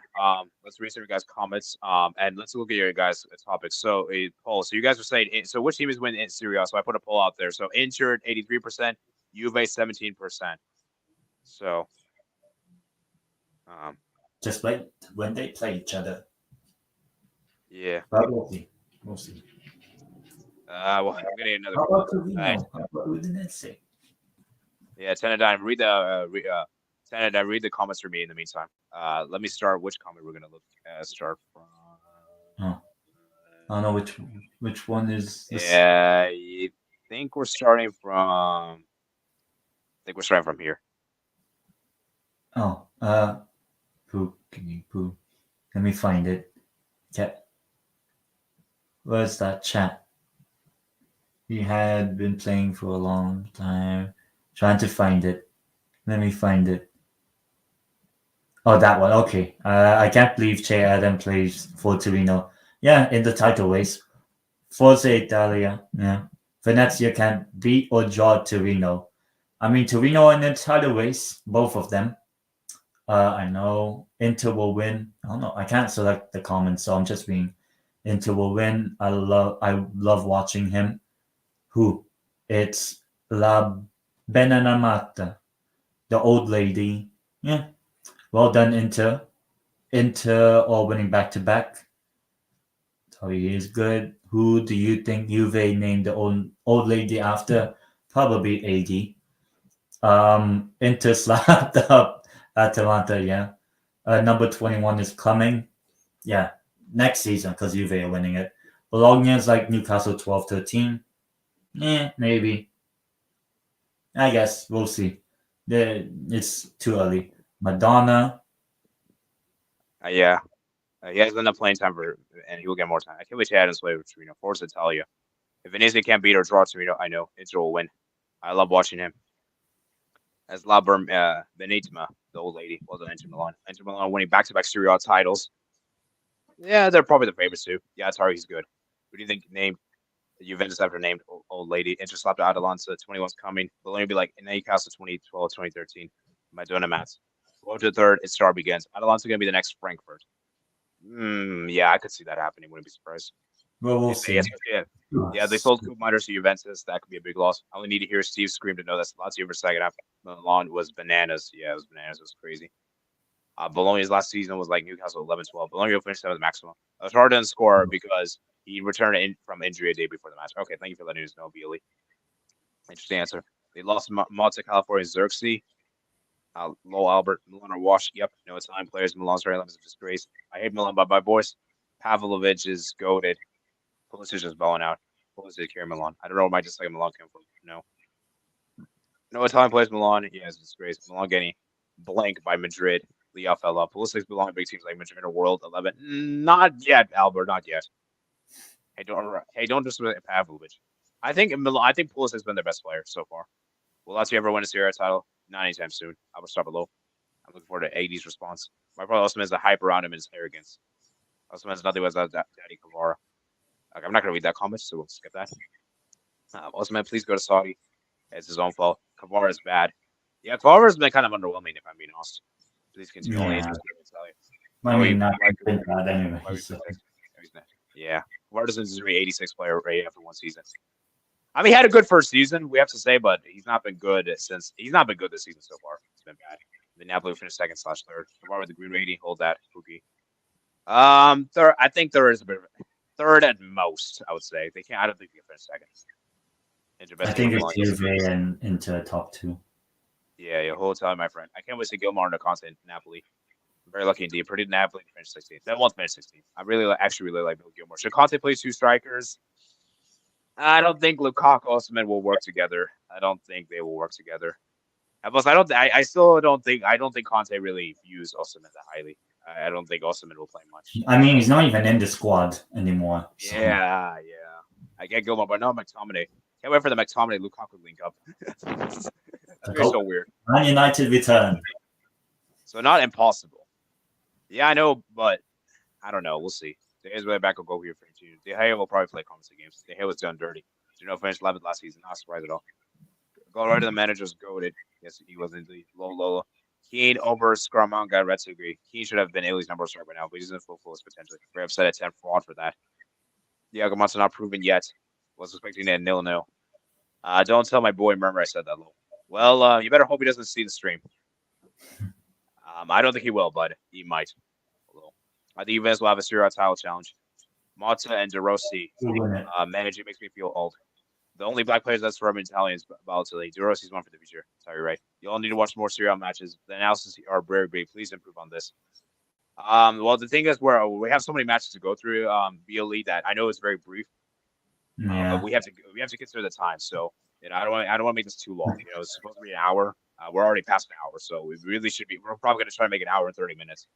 Let's read some of your guys' comments. And let's look at your guys' topics. So, a poll. So, you guys are saying, so which team is winning in Serie A? So, I put a poll out there. So, Inter 83%, Juve 17%. So, just wait when they play each other. Yeah. But we'll see. Well, I'm getting another. How about Torino? How about Udinese? Yeah, Tenadine, read the comments for me in the meantime. Let me start. Which comment we're gonna start from? Oh, I don't know which one is. Yeah, I think we're starting from. Here. Oh, poo. Let me find it. Okay. Where's that chat? We had been playing for a long time. Trying to find it. Let me find it. Oh, that one. Okay. I can't believe Che Adam plays for Torino. Yeah, in the title race. Forza Italia. Yeah. Venezia can beat or draw Torino. I mean, Torino in the title race, both of them. I know Inter will win. I don't know. I can't select the comments, so I'm just being Inter will win. I love watching him. Who? It's La Benanamata, the old lady. Yeah. Well done, Inter. Inter all winning back to back. So he is good. Who do you think Juve named the old lady after? Probably Aggie. Inter slapped up Atalanta, yeah. Number 21 is coming. Yeah, next season because Juve are winning it. Bologna is like Newcastle 12-13. Maybe. I guess we'll see. It's too early. Madonna. Yeah. He has enough playing time and he will get more time. I can't wait to add his play with Torino. Forza Italia. If Venezia can't beat or draw Torino, I know Inter will win. I love watching him. As La Benitma, the old lady, was on Inter Milan. Inter Milan winning back-to-back Serie A titles. Yeah, they're probably the favorites too. Yeah, it's hard. He's good. Who do you think named Juventus have their named old lady. Inter slapped Atalanta. 21's coming. Bologna will be like in Newcastle 2012, 2013. Am I doing the maths? Go to the third. Its star begins. Atalanta's going to be the next Frankfurt. Yeah, I could see that happening. Wouldn't be surprised. Well, we'll see. Yeah, they sold Koopmeiners to Juventus. That could be a big loss. I only need to hear Steve scream to know that's Lazio for second half. Milan was bananas. Yeah, it was bananas. It was crazy. Bologna's last season was like Newcastle 11-12. Bologna will finish 7th maximum. It was hard to score because he returned from injury a day before the match. Okay, thank you for letting us know, Bealey. Interesting answer. They lost Malta, California, Xerxes. Lowell Albert, Milan are washed. Yep, no Italian players. Milan's very limited disgrace. I hate Milan, but my boys, Pavlovic is goated. Pulisic is balling out. Pulisic carry Milan. I don't know where my dislike Milan came from. No Italian players. Milan, yeah, it's a disgrace. Milan getting blanked by Madrid. Leo fell up. Pulisic belong to big teams like Madrid or World 11. Not yet, Albert. Not yet. Hey, don't disrespect Pavlovic. I think Pulisic has been their best player so far. Will Lazio ever win a Serie A title? Not anytime soon. I will start below. I'm looking forward to AD's response. My brother also means the hype around him and his arrogance. Also means nothing was Daddy Kavara. Okay, I'm not going to read that comment, so we'll skip that. Also, man, please go to Saudi. It's his own fault. Kavara is bad. Yeah, Kavara has been kind of underwhelming, if I'm being honest. Please continue. Only interested in Saudi. I mean, not bad anyway. Yeah, Kavara doesn't deserve an 86 player rate after one season. I mean, he had a good first season, we have to say, but he's not been good this season so far. It's been bad. The Napoli finished 2nd/3. Kavara with the green rating, hold that, Pookie. Third, I think there is a bit of third at most. I would say they can't. I don't think they can finish second. I think it's Juve and into top 2. Yeah, hold time, my friend. I can't wait to see Gilmar and Conte in Napoli. I'm very lucky indeed. Predicted Napoli to finish 16th. That won't finish 16th. I actually really like Bill Gilmore. Should Conte play 2 strikers? I don't think Lukaku and Osimhen will work together. I don't think they will work together. Plus, I still don't think Conte really views Osimhen that highly. I don't think Osimhen will play much. I mean, he's not even in the squad anymore. So. Yeah. I get Gilmore, but no McTominay. Can't wait for the McTominay Lukaku link up. That's so weird. Man United return. So not impossible. Yeah, I know, but I don't know. We'll see. De Gea's way back will go here for you. De Gea will probably play Conference games. De Gea was done dirty. Finished 11th last season. Not surprised at all. Go right to the manager's goaded. Yes, he was indeed. Lola. Keane over Scaramanga. Red to agree. Keane should have been Italy's number 1 star by now, but he's in full potentially. Very upset at 10 fraud for that. Diego Monza not proven yet. Was expecting a 0-0. Don't tell my boy Murmur I said that low. Well, you better hope he doesn't see the stream. I don't think he will, but he might. I think Juventus will have a Serie A title challenge. Motta and De Rossi managing makes me feel old. The only black players that's from Italian is Balotelli. De Rossi's one for the future. Sorry, right? You all need to watch more Serie A matches. The analysis are very great. Please improve on this. Well, the thing is, we have so many matches to go through. BLE that I know is very brief. But we have to consider the time. So I don't want to make this too long. It's supposed to be an hour. We're already past an hour, so we really should be. We're probably going to try to make an hour and 30 minutes.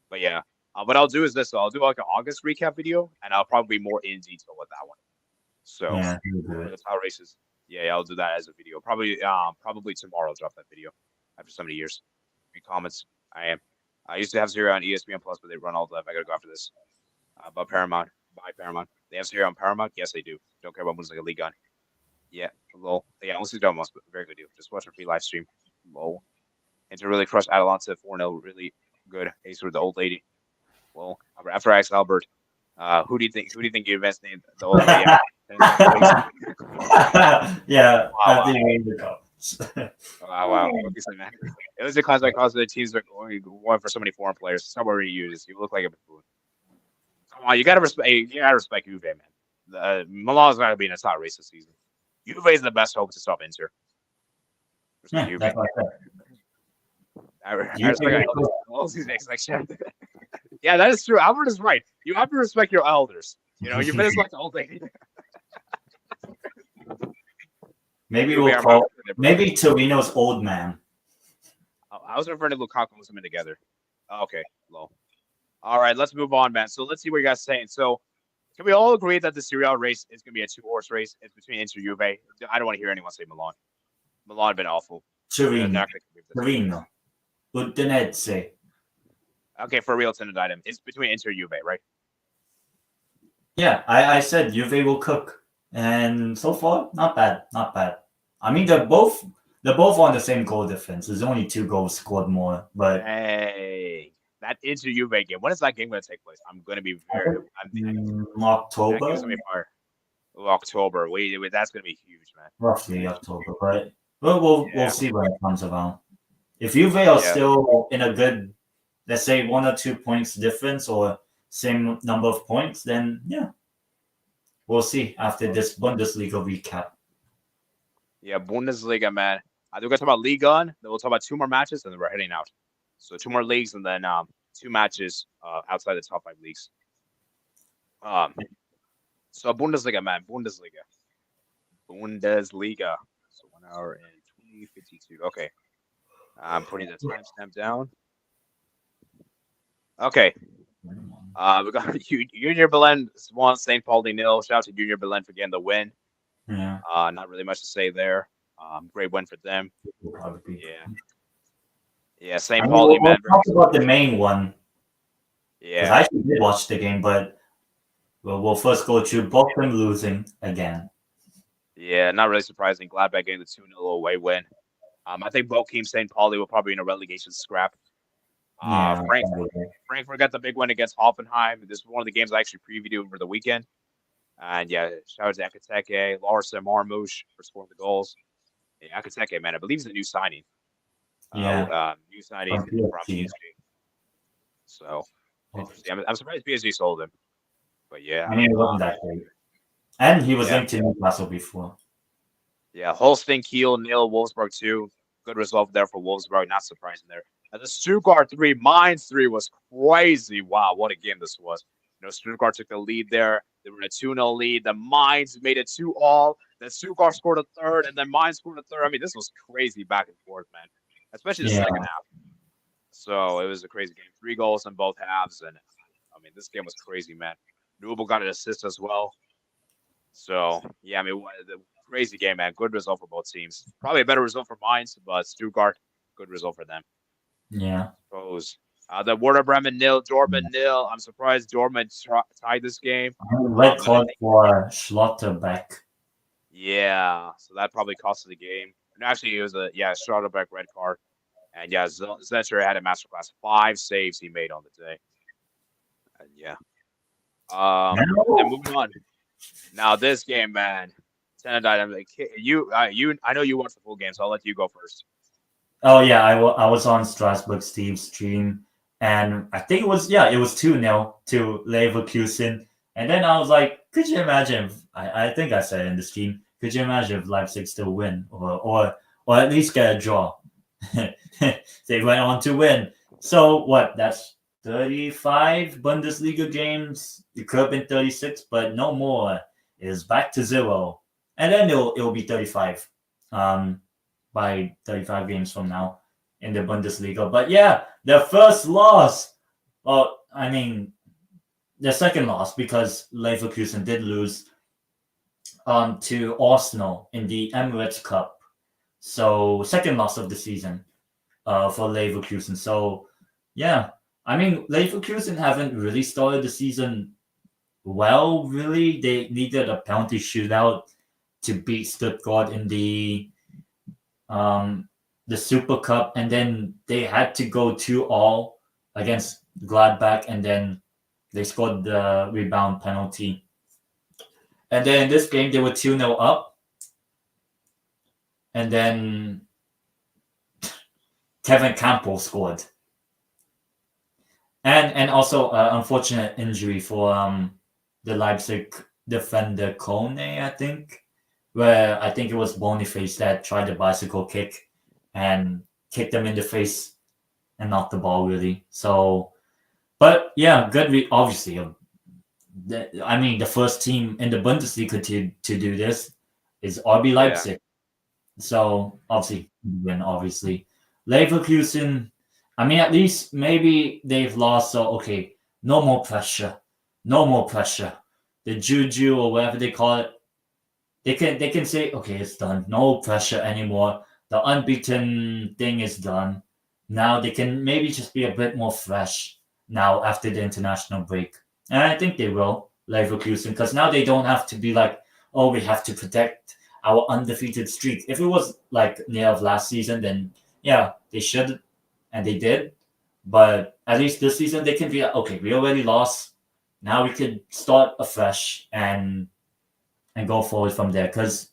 But yeah, what I'll do is this. So I'll do like an August recap video, and I'll probably be more in detail with that one. So the title races, I'll do that as a video. Probably tomorrow I'll drop that video after so many years. Read comments. I used to have Serie A on ESPN Plus, but they run all the. I got to go after this. But Paramount. Buy Paramount. They have Serie A on Paramount? Yes, they do. Don't care about Bundesliga Ligue. Yeah, lol. Yeah, let's do that one. Very good deal. Just watch a free live stream. Lol. And to really crush Atalanta 4-0. Really good. Ace with the old lady. Well, after I asked Albert, who do you think you invest in the old lady? Wow. It was a class by cause of the teams that going for so many foreign players. Somewhere you use. You look like a buffoon. Come on, you gotta respect Juve, man. Milan's not gonna be in a top race this season. Juve is the best hope to stop Inter. Respect Juve. Yeah, that is true. Albert is right. You have to respect your elders. You've been like the old lady. Maybe we'll call Torino's old man. I was referring to Lukaku and Osimhen together. Okay, low. All right, let's move on, man. So let's see what you guys are saying. So can we all agree that the Serie A race is going to be a 2-horse race? It's between Inter and Juve. I don't want to hear anyone say Milan. Milan have been awful. Torino. Udinese. Okay, for real, tonight, it's between Inter and Juve, right? Yeah, I said Juve will cook. And so far, not bad, not bad. I mean, they're both on the same goal difference. There's only 2 goals scored more, but Hey, that Inter Juve game. When is that game going to take place? I'm going to be very. That October, game's going to be fire. Ooh, October. Wait, that's going to be huge, man. roughly October. But we'll Yeah, see when it comes around. If Juve are yeah. still in a good, let's say 1 or 2 points difference or same number of points, then yeah, we'll see after this Bundesliga recap. Yeah, Bundesliga, man. We're going to talk about Liga, then we'll talk about 2 more matches, and then we're heading out. So 2 more leagues, and then 2 matches outside the top 5 leagues. So Bundesliga, man. Bundesliga. So 1 hour and 20:52. Okay. I'm putting the timestamp down. Okay. We got Junior Berlin 1, St. Pauli 0. Shout out to Junior Berlin for getting the win. Yeah. Not really much to say there. Great win for them. Yeah. Yeah, St. Pauli, we'll man. talk about the main one. Because Yeah. I actually did watch the game, but we'll first go to Bochum losing again. Yeah, not really surprising. Gladbach getting the 2-0 away win. I think both teams, St. Pauli, will probably in a relegation scrap. Frankfurt got the big win against Hoffenheim. This was one of the games I actually previewed over the weekend. And yeah, shout out to Akateke, Larson, Marmouche for scoring the goals. Yeah, Akateke, man, I believe he's a new signing. New signing from PSG. So interesting. I'm surprised PSG sold him. But yeah, I mean, it wasn't that great. And he was linked to Newcastle before. Yeah, Holstein, Kiel, 0, Wolfsburg 2. Good result there for Wolfsburg. Not surprising there. And the Stuttgart 3, Mainz 3 was crazy. Wow, what a game this was. Stuttgart took the lead there. They were in a 2-0 lead. The Mainz made it 2-2. Then Stuttgart scored a third, and then Mainz scored a third. I mean, this was crazy back and forth, man. Especially the second half. So it was a crazy game. 3 goals in both halves. And, I mean, this game was crazy, man. Nubel got an assist as well. So, yeah, I mean, the crazy game, man. Good result for both teams. Probably a better result for Mainz, but Stuttgart, good result for them. Yeah. I suppose. The Werder Bremen 0, Dortmund 0. I'm surprised Dortmund tied this game. Red card for Schlotterbeck. Yeah, so that probably cost the game. And actually, it was Schlotterbeck red card. And yeah, Zencher had a masterclass. 5 saves he made on the day. And yeah. And moving on. Now this game, man. I know you watched the full game, so I'll let you go first. Oh yeah, I was on Strasbourg Steve's stream, and I think it was 2-0 to Leverkusen, and then I was like, could you imagine? I think I said in the stream, could you imagine if Leipzig still win or at least get a draw? They went on to win. So what? That's 35 Bundesliga games. It could have been 36, but no more. It is back to 0, and then it'll be 35. By 35 games from now in the Bundesliga. But yeah, the first loss. Well, I mean, the second loss because Leverkusen did lose to Arsenal in the Emirates Cup. So second loss of the season for Leverkusen. So yeah, I mean, Leverkusen haven't really started the season well, really. They needed a penalty shootout to beat Stuttgart in the Super Cup, and then they had to go 2-2 against Gladbach, and then they scored the rebound penalty. And then in this game, they were 2-0 up, and then Kevin Campbell scored. And also unfortunate injury for the Leipzig defender Kone, I think, where I think it was Boniface that tried the bicycle kick and kicked him in the face and knocked the ball really. So, but yeah, good. Obviously, I mean, the first team in the Bundesliga to do this is RB Leipzig. Yeah. So obviously, win. Obviously, Leverkusen. I mean, at least maybe they've lost. So okay, no more pressure. No more pressure. The juju or whatever they call it. They can say, okay, it's done. No pressure anymore. The unbeaten thing is done. Now they can maybe just be a bit more fresh now after the international break. And I think they will, Leverkusen, because now they don't have to be like, oh, we have to protect our undefeated streak. If it was like near of last season, then yeah, they should, and they did. But at least this season, they can be like, okay, we already lost. Now we could start afresh and go forward from there, because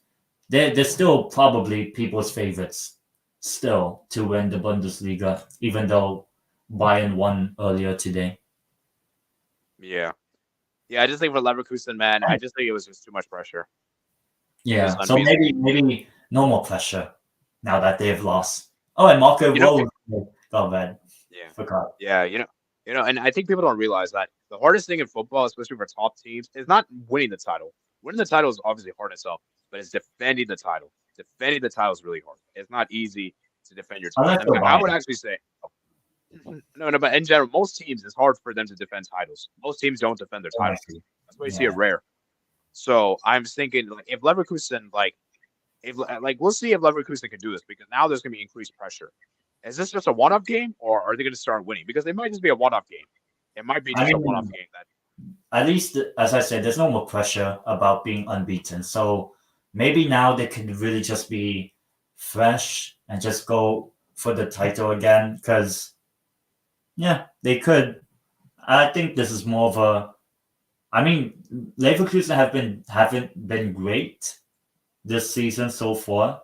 they're still probably people's favorites still to win the Bundesliga, even though Bayern won earlier today. Yeah. Yeah, I just think for Leverkusen, man, I just think it was just too much pressure. Yeah, so maybe no more pressure now that they've lost. Oh, and Marco Rose got bad. Yeah. Forgot. Yeah, and I think people don't realize that the hardest thing in football, especially for top teams, is not winning the title. Winning the title is obviously hard itself, but it's defending the title. Defending the title is really hard. It's not easy to defend your title. I would actually say, no, but in general, most teams, it's hard for them to defend titles. Most teams don't defend their titles. That's why you see it rare. So I'm thinking, like, if Leverkusen, we'll see if Leverkusen can do this, because now there's going to be increased pressure. Is this just a one-off game, or are they going to start winning? Because it might just be a one-off game. It might be just a one-off game. At least, as I said, there's no more pressure about being unbeaten. So maybe now they can really just be fresh and just go for the title again. Because, yeah, they could. I think this is more of a. I mean, Leverkusen haven't been great this season so far,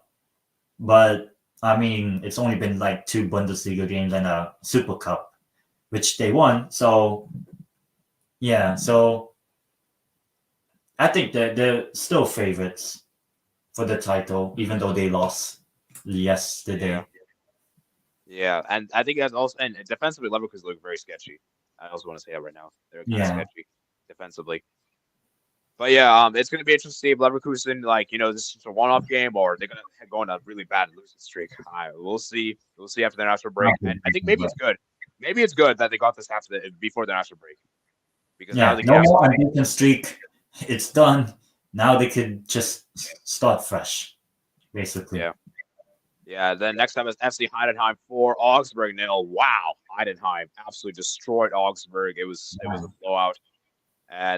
but I mean, it's only been like 2 Bundesliga games and a Super Cup, which they won. So, yeah. So, I think they're still favorites for the title, even though they lost yesterday. Yeah, and I think that's also, and defensively, Leverkusen look very sketchy. I also want to say that right now. They're kind of sketchy defensively. But yeah, it's going to be interesting to see if Leverkusen, this is a one-off game, or they're going to go on a really bad losing streak. We'll see. We'll see after the national break. And I think maybe it's good. Maybe it's good that they got this before the national break, because now they can no more unbeaten streak. It's done. Now they could just start fresh, basically. Yeah. Then next time is FC Heidenheim 4, Augsburg 0. Wow, Heidenheim absolutely destroyed Augsburg. It was a blowout.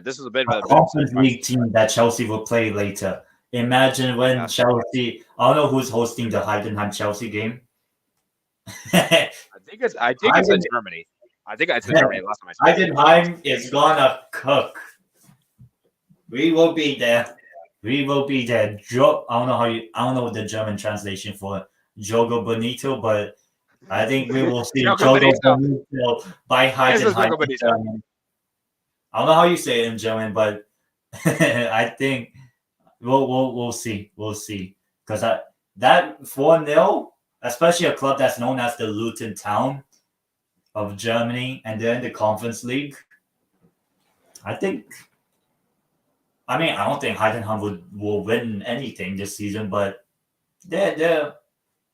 This is a bit of a Conference League team that Chelsea will play later. Imagine when Chelsea. I don't know who's hosting the Heidenheim Chelsea game. I think it's in Germany. I think it's in Germany. Last time I checked. Heidenheim is gonna cook. We will be there. We will be there. I don't know the German translation for Jogo Bonito, but I think we will see Jogo Bonito by Heidenheim. I don't know how you say it in German, but I think we'll see. We'll see. Because that 4-0, especially a club that's known as the Luton Town of Germany, and they're in the Conference League. I don't think Heidenheim will win anything this season, but they're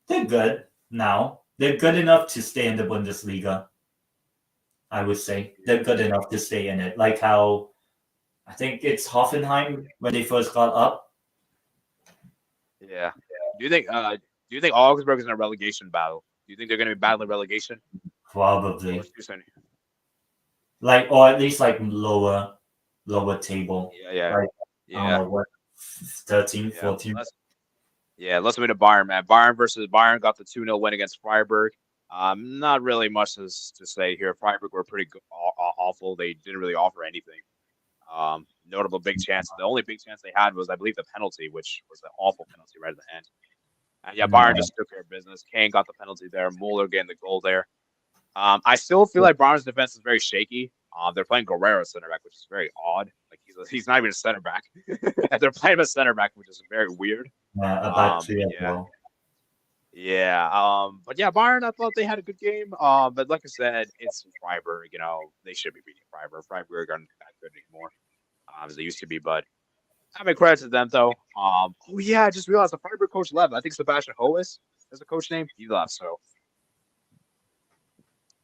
good now. They're good enough to stay in the Bundesliga. I would say they're good enough to stay in it. Like how I think it's Hoffenheim when they first got up. Yeah. Do you think Augsburg is in a relegation battle? Do you think they're going to be battling relegation? Probably. Or at least lower table. Yeah. I don't know, what, 13, 14. Let's move to Bayern, man. Bayern got the 2-0 win against Freiburg. Not really much to say here. Freiburg were pretty awful. They didn't really offer anything. Notable big chance. The only big chance they had was, I believe, the penalty, which was an awful penalty right at the end. And Bayern just took care of business. Kane got the penalty there. Muller getting the goal there. I still feel like Bayern's defense is very shaky. They're playing Guerrero center back, which is very odd. Like he's not even a center back. They're playing him as center back, which is very weird. But Bayern, I thought they had a good game. But like I said, it's Freiburg. They should be beating Freiburg. Freiburg aren't that good anymore as they used to be. But I mean, credit to them though. I just realized the Freiburg coach left. I think Sebastian Hoes is the coach name. He left, so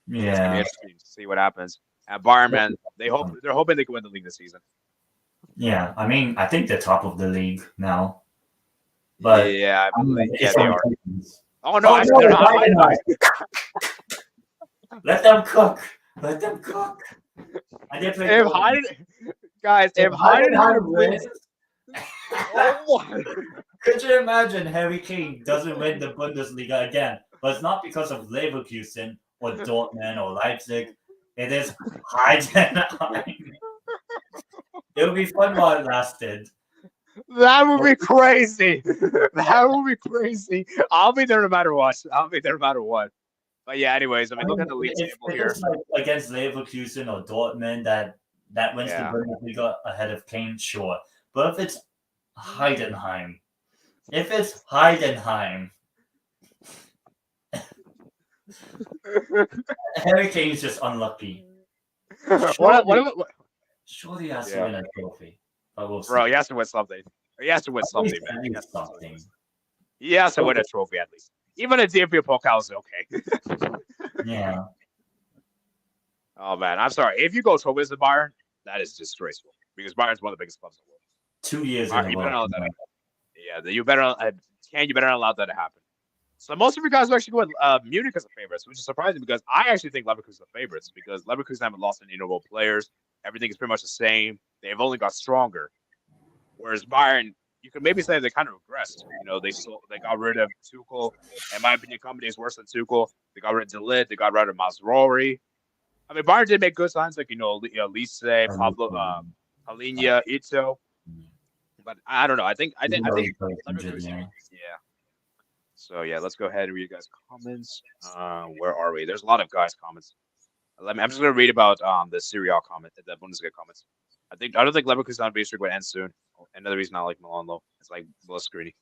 it's gonna be interesting to see what happens. At Bayern, man, they're hoping they can win the league this season. Yeah, I mean, I think they're top of the league now. But they are. Oh no, they're not. Let them cook. And they play if Heidenheim wins, Oh my. Could you imagine Harry Kane doesn't win the Bundesliga again? But it's not because of Leverkusen or Dortmund or Leipzig. It is Heidenheim. It would be fun while it lasted. That would be crazy. That would be crazy. I'll be there no matter what. But yeah, anyways, look at the league if table here. it's like against Leverkusen or Dortmund that wins the Bundesliga ahead of Kane, sure. But if it's Heidenheim, Harry Kane's just unlucky. Surely he has to win a trophy. But we'll see. Bro, he has to win something. He has to win something, man. He has to win a trophy at least. Even a DFB Pokal is okay. Yeah. Oh man, I'm sorry. If you go trophies to Bayern, that is disgraceful because Bayern's one of the biggest clubs in the world. 2 years in a row. Yeah, you better not allow that to happen. So most of you guys are actually going Munich as the favorites, which is surprising because I actually think Leverkusen are the favorites because Leverkusen haven't lost any notable players. Everything is pretty much the same. They've only got stronger. Whereas Bayern, you could maybe say they kind of regressed. They got rid of Tuchel. In my opinion, company is worse than Tuchel. They got rid of De Ligt. They got rid of Mazraoui. Bayern did make good signs like Lise, Pablo, Palhinha, Ito. But I don't know. I think Leverkusen. Yeah. So yeah, let's go ahead and read you guys' comments. Where are we? There's a lot of guys' comments. I'm just gonna read about the Serie A comment, the Bundesliga comments. I don't think Leverkusen on base would end soon. Another reason I like Milan low. It's like Blitzkrieg.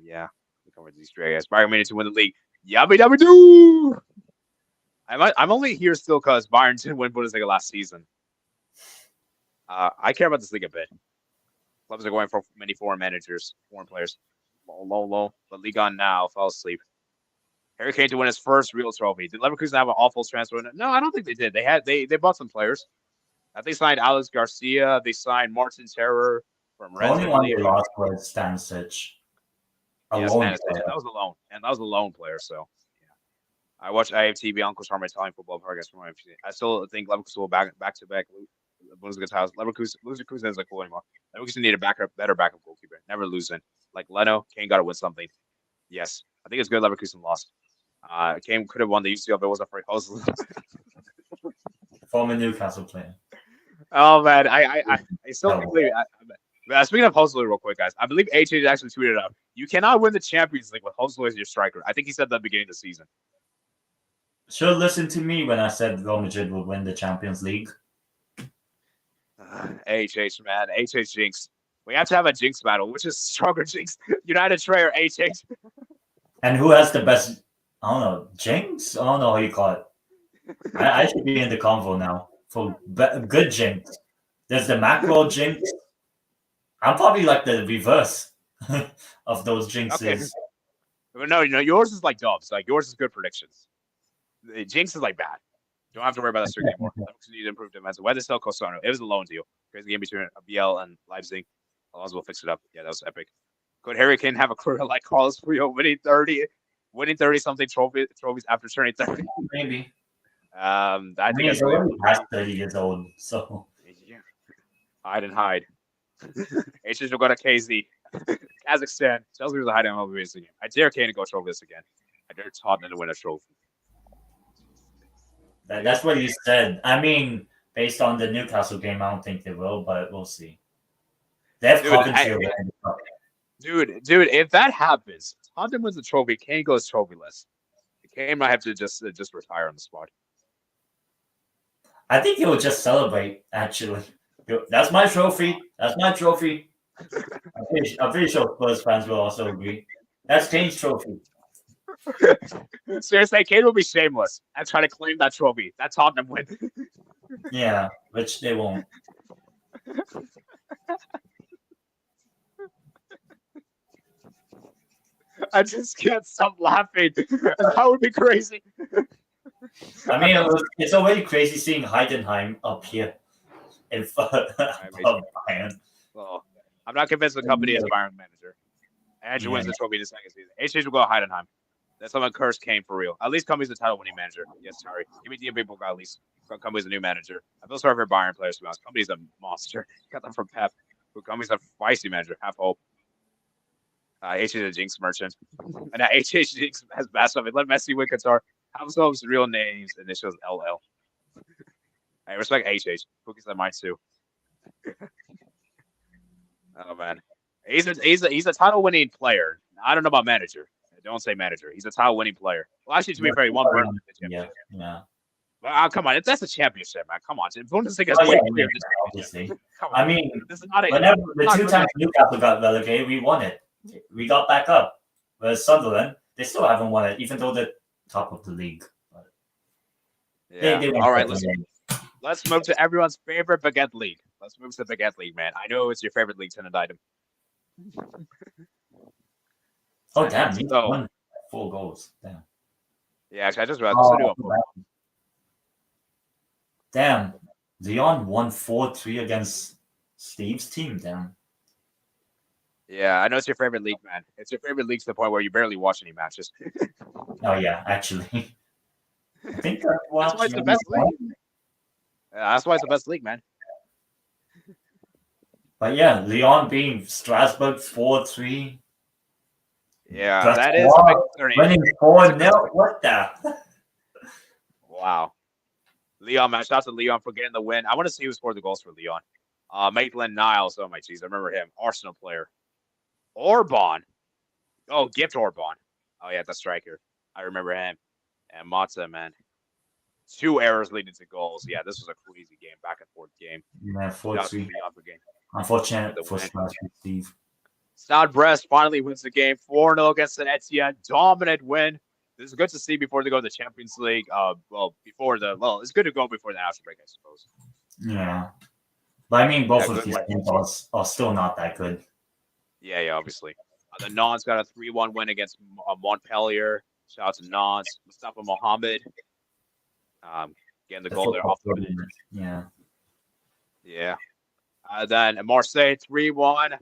Yeah. We covered these three guys. Bayern made it to win the league. Yabba dabba doo. I'm only here still because Bayern didn't win Bundesliga last season. I care about this league a bit. Clubs are going for many foreign players. Low. But Liga now fell asleep. Harry Kane to win his first real trophy. Did Leverkusen have an awful transfer? No, I don't think they did. They bought some players. They signed Alex Garcia. They signed Martin Terror from Red. The only one they lost was Stanisic. That was a loan, and that was a loan player. So, yeah. I watched IFTV Uncle Farm Italian football podcast from IFTV. I still think Leverkusen will back to back Bundesliga titles. Leverkusen isn't cool anymore. Leverkusen need a better backup goalkeeper. Never losing. Like Leno, Kane got to win something. Yes, I think it's good Leverkusen lost. Kane could have won the UCL, but it wasn't for Hosel. Former Newcastle player. Oh man, I still believe. Speaking of Hosel, real quick, guys, I believe HH actually tweeted out, "You cannot win the Champions League with Hosel as your striker." I think he said that at the beginning of the season. Should listen to me when I said Real Madrid would win the Champions League. HH, man, HH jinx. We have to have a jinx battle. Which is stronger, jinx? United Trey or HH? And who has the best? I don't know, jinx. I don't know how you call it. I should be in the convo now for good jinx. There's the macro jinx. I'm probably like the reverse of those jinxes. Okay. No, yours is like dubs. Like yours is good predictions. The jinx is like bad. You don't have to worry about that streak anymore. You need to improve defense. Why the sell Cosano? It was a loan deal. Crazy game between BL and Leipzig. Alonso will fix it up. Yeah, that was epic. Could Harry Kane have a career like Carlos Puyol, winning 30 something trophies after turning 30? Maybe. I think he's already past 30 years old, so yeah. Hide. HH will go to KZ, Kazakhstan. Chelsea was a hiding over this game. I dare Kane to go trophy this again. I dare Tottenham to win a trophy. That's what you said. I mean, based on the Newcastle game, I don't think they will, but we'll see. They have Coventry. Dude, if that happens, Tottenham wins the trophy, Kane goes trophyless. Kane might have to just retire on the spot. I think he'll just celebrate, actually. That's my trophy. I'm pretty sure Spurs fans will also agree. That's Kane's trophy. Seriously, Kane will be shameless and try to claim that trophy. That Tottenham win. Yeah, which they won't. I just can't stop laughing. That would be crazy. I mean, it's already crazy seeing Heidenheim up here in front of Bayern. Well, I'm not convinced the company is a Bayern manager. Andrew wins the trophy in the second season. HH will go Heidenheim. That's someone cursed Kane for real. At least Company's the title-winning manager. Yes, sorry. Give me the people at least. Company's a new manager. I feel sorry for Bayern players, to be honest. Company's a monster. Got them from Pep. Bukami's a feisty manager. Have hope. HH is a jinx merchant. And HH jinx has bad stuff. Let Messi win Qatar. Have some real names. Initials LL. I respect HH. Cookie's like mine too. Oh man, he's a title winning player. I don't know about manager. Don't say manager. He's a title winning player. Well, actually, to be fair, he won Bundesliga championship. Yeah. Well, come on, that's a championship, man. Come on, Bundesliga is way clear. Obviously. Come on. I mean, this is not a, whenever the two times Newcastle got relegated, we won it. We got back up. Whereas Sunderland, they still haven't won it, even though they're top of the league. But yeah. All right, let's move to everyone's favorite baguette league. Let's move to the baguette league, man. I know it's your favorite league, Tenant Item. Oh damn! He won 4 goals. Damn. Yeah, actually, I just realized. Damn, Leon won 4-3 against Steve's team. Damn. Yeah, I know it's your favorite league, man. It's your favorite league to the point where you barely watch any matches. Oh yeah, actually. I think that's why it's the best league. Yeah, that's why it's the best league, man. But yeah, Leon being Strasbourg 4-3. Yeah, that is winning 4-0. What the? Wow. Leon, man. Shout out to Leon for getting the win. I want to see who scored the goals for Leon. Maitland-Niles. Oh my jeez, I remember him. Arsenal player. Orban. Oh, Gift Orban. Oh yeah, the striker. I remember him. And Mata, man. 2 errors leading to goals. Yeah, this was a crazy game, back and forth game. Yeah, 4-3. Unfortunate for Steve. Stade Brest finally wins the game 4-0 against Saint Etienne. Dominant win. This is good to see before they go to the Champions League. It's good to go before the after break, I suppose. Yeah. But I mean, both of these teams are still not that good. Yeah, obviously. The Nons got a 3-1 win against Montpellier. Shout out to Nons. Mustafa Mohammed. Getting the goal there off the bench. Yeah. Yeah. Then Marseille 3-1.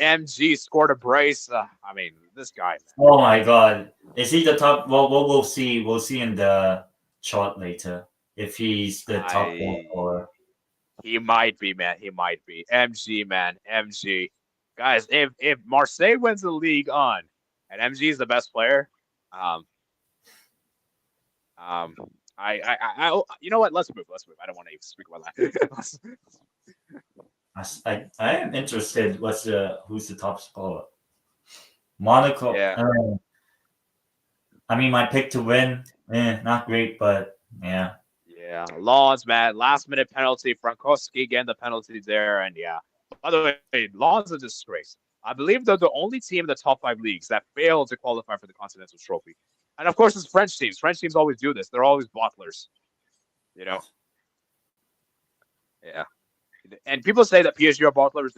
MG scored a brace. I mean, this guy. Man. Oh my God, is he the top? Well, we'll see. We'll see in the chart later if he's the top one or. He might be, man. He might be. MG, man. MG, guys. If Marseille wins the league on, and MG is the best player, you know what? Let's move. I don't want to even speak about that. I am interested. Who's the top scorer? Monaco. Yeah. I mean, my pick to win, not great, but yeah. Yeah, Lawns, man. Last minute penalty. Frankowski getting the penalty there, and yeah. By the way, Lawns is a disgrace. I believe they're the only team in the top 5 leagues that failed to qualify for the Continental Trophy. And of course, it's French teams. French teams always do this. They're always bottlers. You know. Yeah. And people say that PSG are bottlers.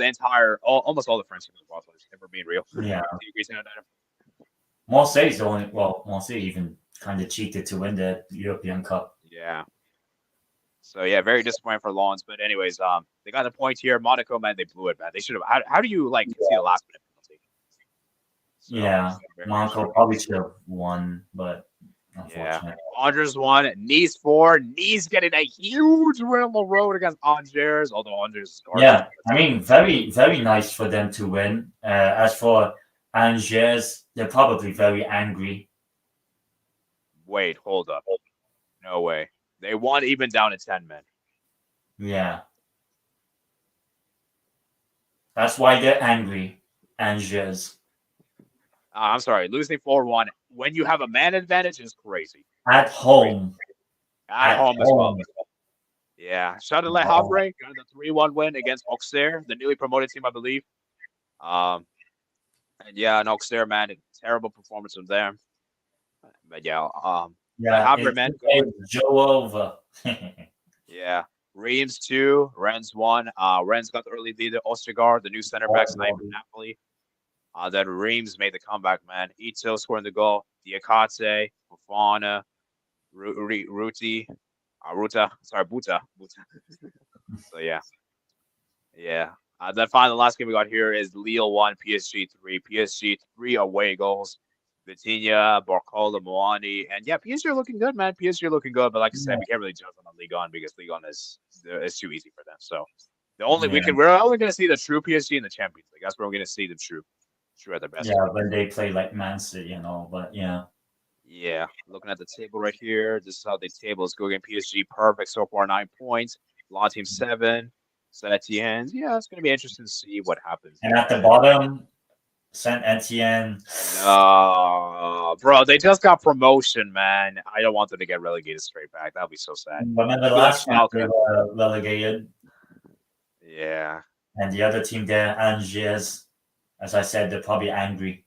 Almost all the French teams are bottlers, if we're being real. Yeah. Marseille's the only. Well, Marseille even kind of cheated to win the European Cup. Yeah. So yeah, very disappointing for Lawns. But anyways, they got the point here. Monaco, man, they blew it, man. They should have. How do you see the last minute penalty? So, yeah, Monaco probably should have won, but. Yeah, Angers won. Nice 4. Nice getting a huge win on the road against Angers, although Angers. Yeah, I mean, very, very nice for them to win. As for Angers, they're probably very angry. Wait, hold up. No way. They won even down to 10 men. Yeah. That's why they're angry, Angers. I'm sorry, losing 4-1 when you have a man advantage is crazy. At home. At home as well. Yeah. Shout out to Le Havre, got the 3-1 win against Auxerre, the newly promoted team, I believe. And yeah, and Auxerre, man, terrible performance from them. But yeah, Le Havre, man. Joe over. Yeah. Reims 2, Rennes 1. Rennes got the early lead at Ostergaard, the new center back sniper from Napoli. Then Reims made the comeback, man. Ito scoring the goal. Diakate, Fofana, Buta. So yeah. Then finally, the last game we got here is Lille 1, PSG 3. PSG 3 away goals. Vitinha, Barcola, Moani, and yeah, PSG are looking good, man. PSG are looking good, but like I said, we can't really judge them on Ligue 1 because Ligue 1 is too easy for them. So We're only going to see the true PSG in the Champions League. That's where we're going to see the true at their best. Yeah, when they play like Man City and all, but yeah. Yeah, looking at the table right here, this is how the table is going. PSG perfect so far, 9 points. Law team 7. Saint Etienne. Yeah, it's going to be interesting to see what happens. And at the bottom, Saint Etienne. No, bro, they just got promotion, man. I don't want them to get relegated straight back. That would be so sad. Remember the last time they were relegated? Yeah. And the other team there, Angers, as I said, they're probably angry.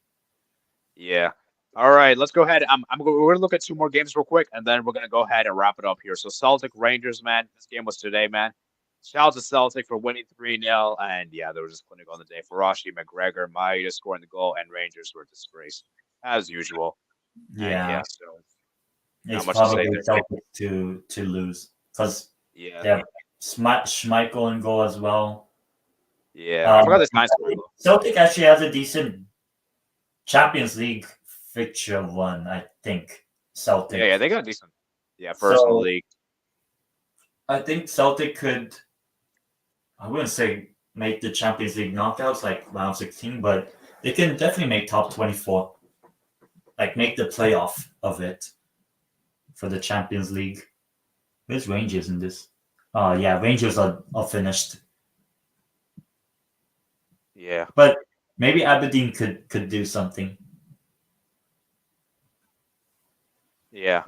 Yeah. All right, let's go ahead. We're going to look at 2 more games real quick, and then we're going to go ahead and wrap it up here. So Celtic Rangers, man. This game was today, man. Shout out to Celtic for winning 3-0. And yeah, there was just clinical on the day. Farashi, McGregor, Maida scoring the goal, and Rangers were disgraced, as usual. Yeah. So it's probably Celtic to lose. Because they have Schmeichel in goal as well. Yeah, I forgot this nice goal. Celtic actually has a decent Champions League fixture run, I think. Celtic. Yeah, they got a decent. Yeah, first in the league. I think Celtic could, I wouldn't say make the Champions League knockouts like round 16, but they can definitely make top 24. Like make the playoff of it for the Champions League. Where's Rangers in this? Oh, yeah, Rangers are finished. Yeah. But maybe Aberdeen could do something. Yeah.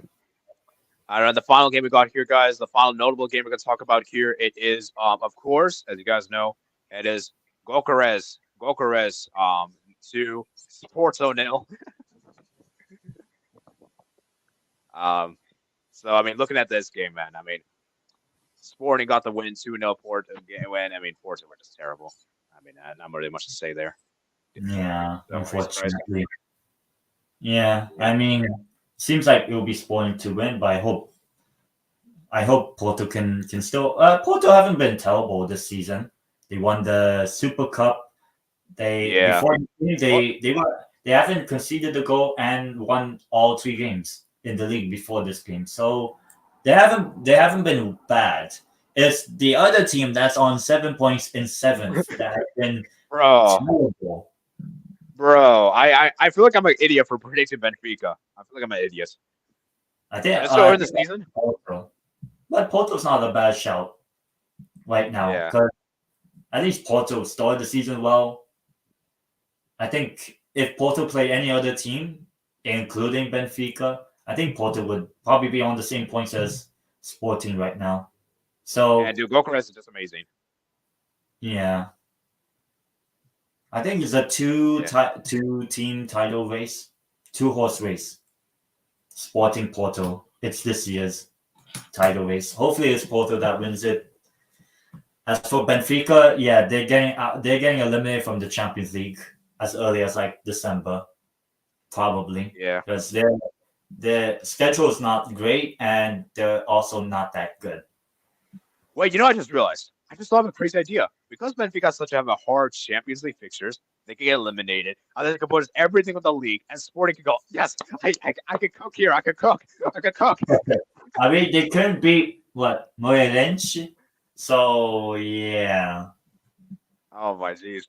I don't know. The final game we got here, guys, the final notable game we're going to talk about here, it is, of course, as you guys know, it is Gokares 2, Porto 0. So, I mean, looking at this game, man, I mean, Sporting got the win 2-0, Porto win. I mean, Porto were just terrible. I mean, not really much to say there. Yeah, unfortunately. Yeah, I mean, seems like it will be Sporting to win, but I hope Porto can still. Porto haven't been terrible this season. They won the Super Cup. They haven't conceded a goal and won all 3 games in the league before this game. So they haven't been bad. It's the other team that's on 7 points in 7th that has been terrible. Bro, I feel like I'm an idiot for predicting Benfica. I feel like I'm an idiot. I think it's over the season. But Porto's not a bad shout right now because at least Porto started the season well. I think if Porto play any other team, including Benfica, I think Porto would probably be on the same points as Sporting right now. So yeah, dude, Gokares is just amazing. Yeah. I think it's a two-team title race, 2-horse race. Sporting Porto. It's this year's title race. Hopefully, it's Porto that wins it. As for Benfica, yeah, they're getting eliminated from the Champions League as early as like December, probably. Yeah, because their schedule is not great and they're also not that good. Wait, I just realized. I just thought of a crazy idea. Because Benfica have a hard Champions League fixtures, they can get eliminated. And then they can put everything with the league, and Sporting can go, yes, I can cook here. I can cook. I mean, they couldn't beat, Moreirense? So, yeah. Oh, my jeez.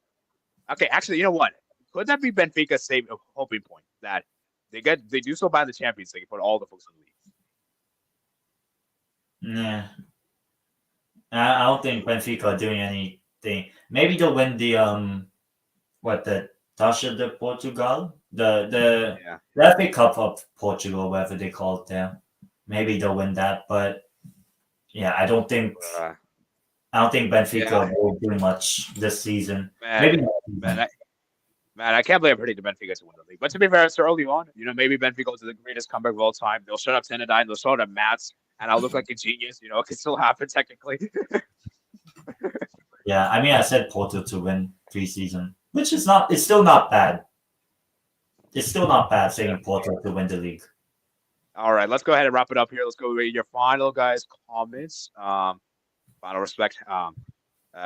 Okay, actually, you know what? Could that be Benfica's same hoping point? That they do so bad in the Champions League, put all the folks in the league? Nah. I don't think Benfica are doing anything. Maybe they'll win the Taça de Portugal, the FA Cup of Portugal, whatever they call it there. Maybe they'll win that, but yeah, I don't think Benfica will do much this season. Man, I can't believe I predicted Benfica to win the league. But to be fair, it's early on. Maybe Benfica is the greatest comeback of all time. They'll shut up Tenedine, they'll shut up Mats, and I'll look like a genius. It could still happen technically. Yeah, I mean, I said Porto to win preseason, which is not. It's still not bad. It's still not bad saying Porto to win the league. All right, let's go ahead and wrap it up here. Let's go with your final comments. Final respect.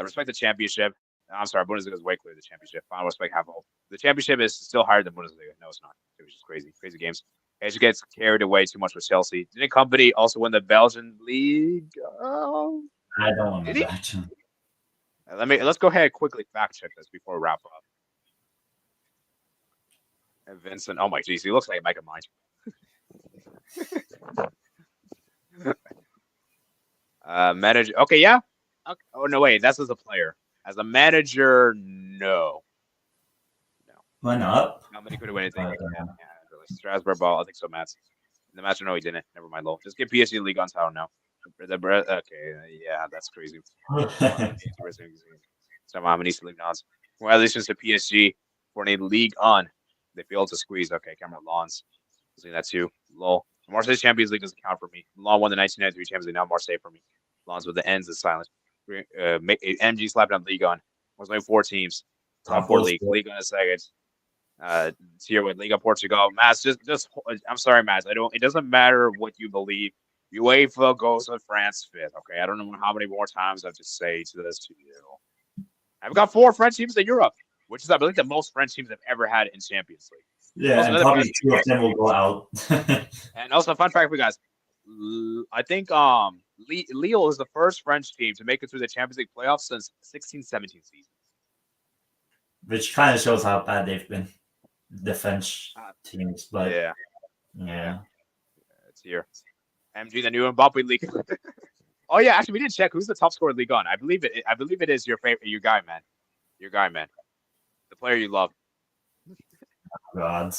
Respect the championship. I'm sorry, Bundesliga is way clear. The championship. Final respect. Have hope. The championship is still higher than Bundesliga. No, it's not. It was just crazy games. It just gets carried away too much with Chelsea. Didn't Company also win the Belgian league? I don't want to. Let's go ahead and quickly fact check this before we wrap up. And Vincent, oh my geez, he looks like a Mega Mind. Manager, okay, yeah. Okay. Oh no, wait, that's as a player. As a manager, no. Why not? Not many could win anything. Yeah, really. Strasbourg ball. I think so, Matt. The match, no, he didn't. Never mind, Lowell. Just give PSG the league on title now. Okay, yeah, that's crazy. Somehow needs to league on. Well, at least just a PSG for a league on. They failed to squeeze. Okay, Cameron Lawns. Seeing that too. Lol. Marseille Champions League doesn't count for me. Lawns won the 1993 Champions League. Now Marseille for me. Lawns with the ends is silent. MG slapped on League on. Was only 4 teams. Top 4 league. League on a second. Here with Liga Portugal. Matt, just I'm sorry, Matt. It doesn't matter what you believe. UEFA goes with France 5th. Okay, I don't know how many more times I have to say this to you. I've got 4 French teams in Europe, which is I believe the most French teams I've ever had in Champions League. Yeah, and probably 2 of them will go out. And also, fun fact for you guys. I think Lille is the first French team to make it through the Champions League playoffs since 16-17 season. Which kind of shows how bad they've been, the French teams. But yeah. It's here. MG, the new Mbappe League. Oh yeah, actually, we didn't check who's the top scorer in Ligue 1. I believe it is your favorite, your guy, man. The player you love. God.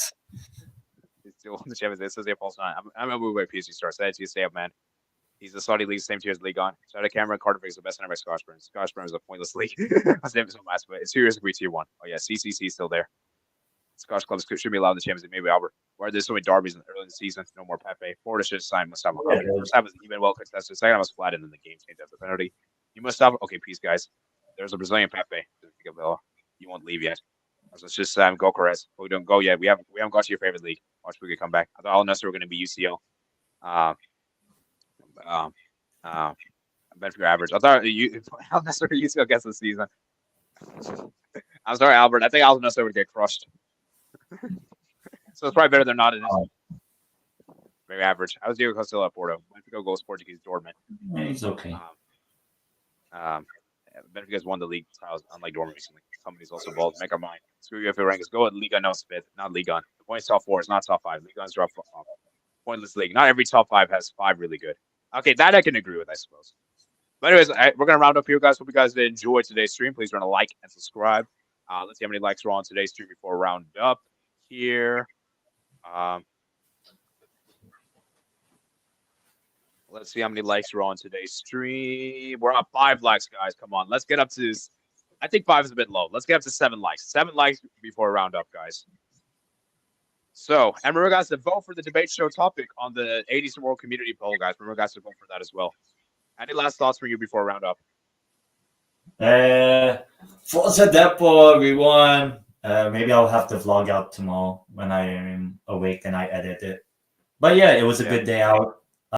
He's still on the Champions League. This is a false nine. I'm gonna move away PSG starts. That's you stay up, man. He's the Saudi League, same tier as Ligue 1. Shout out Cameron Carter is the best by Scotch Burns. Scotch Burns is a pointless league. His name is so massive, but it's serious agree tier 1. Oh yeah, CCC is still there. Scotch clubs should be allowed in the Champions League. Maybe Albert. Why are there so many derbies early in the season? No more Pepe. Florida should sign Mustafa. First half was even well contested. Second half was flat, and then the game changed after the penalty. You must have okay, peace, guys. There's a Brazilian Pepe. You won't leave yet. So it's just go Correz. We don't go yet. We haven't got to your favorite league. Watch we can come back. I thought Al Nassr were going to be UCL. Bet for your average. I thought Al Nassr UCL gets the season. I'm sorry, Albert. I think Al Nassr would get crushed. So it's probably better than not. It is very average. I was Diego Costello at Porto. Benfica goes Portuguese Dortmund. Yeah, he's okay. Benfica's won the league titles, unlike Dortmund recently. Somebody's also bald. Make our mind. Screw UEFA rankings. Go at Liga, no 5th, not Ligue 1. The points top 4 is not top 5. Ligue 1's drop pointless league. Not every top 5 has 5 really good. Okay, that I can agree with, I suppose. But anyways, we're gonna round up here, guys. Hope you guys did enjoy today's stream. Please run a like and subscribe. Let's see how many likes we're on today's stream before we round up here. Let's see how many likes we're on today's stream. We're at 5 likes, guys. Come on, let's get up to. I think 5 is a bit low. Let's get up to 7 likes. 7 likes before we round up, guys. So, and remember, guys, to vote for the debate show topic on the 80s World Community Poll, guys. Remember, guys, to vote for that as well. Any last thoughts for you before we round up? Forza Depo, everyone. Maybe I'll have the vlog out tomorrow when I am awake and I edit it. But yeah, it was a good day out.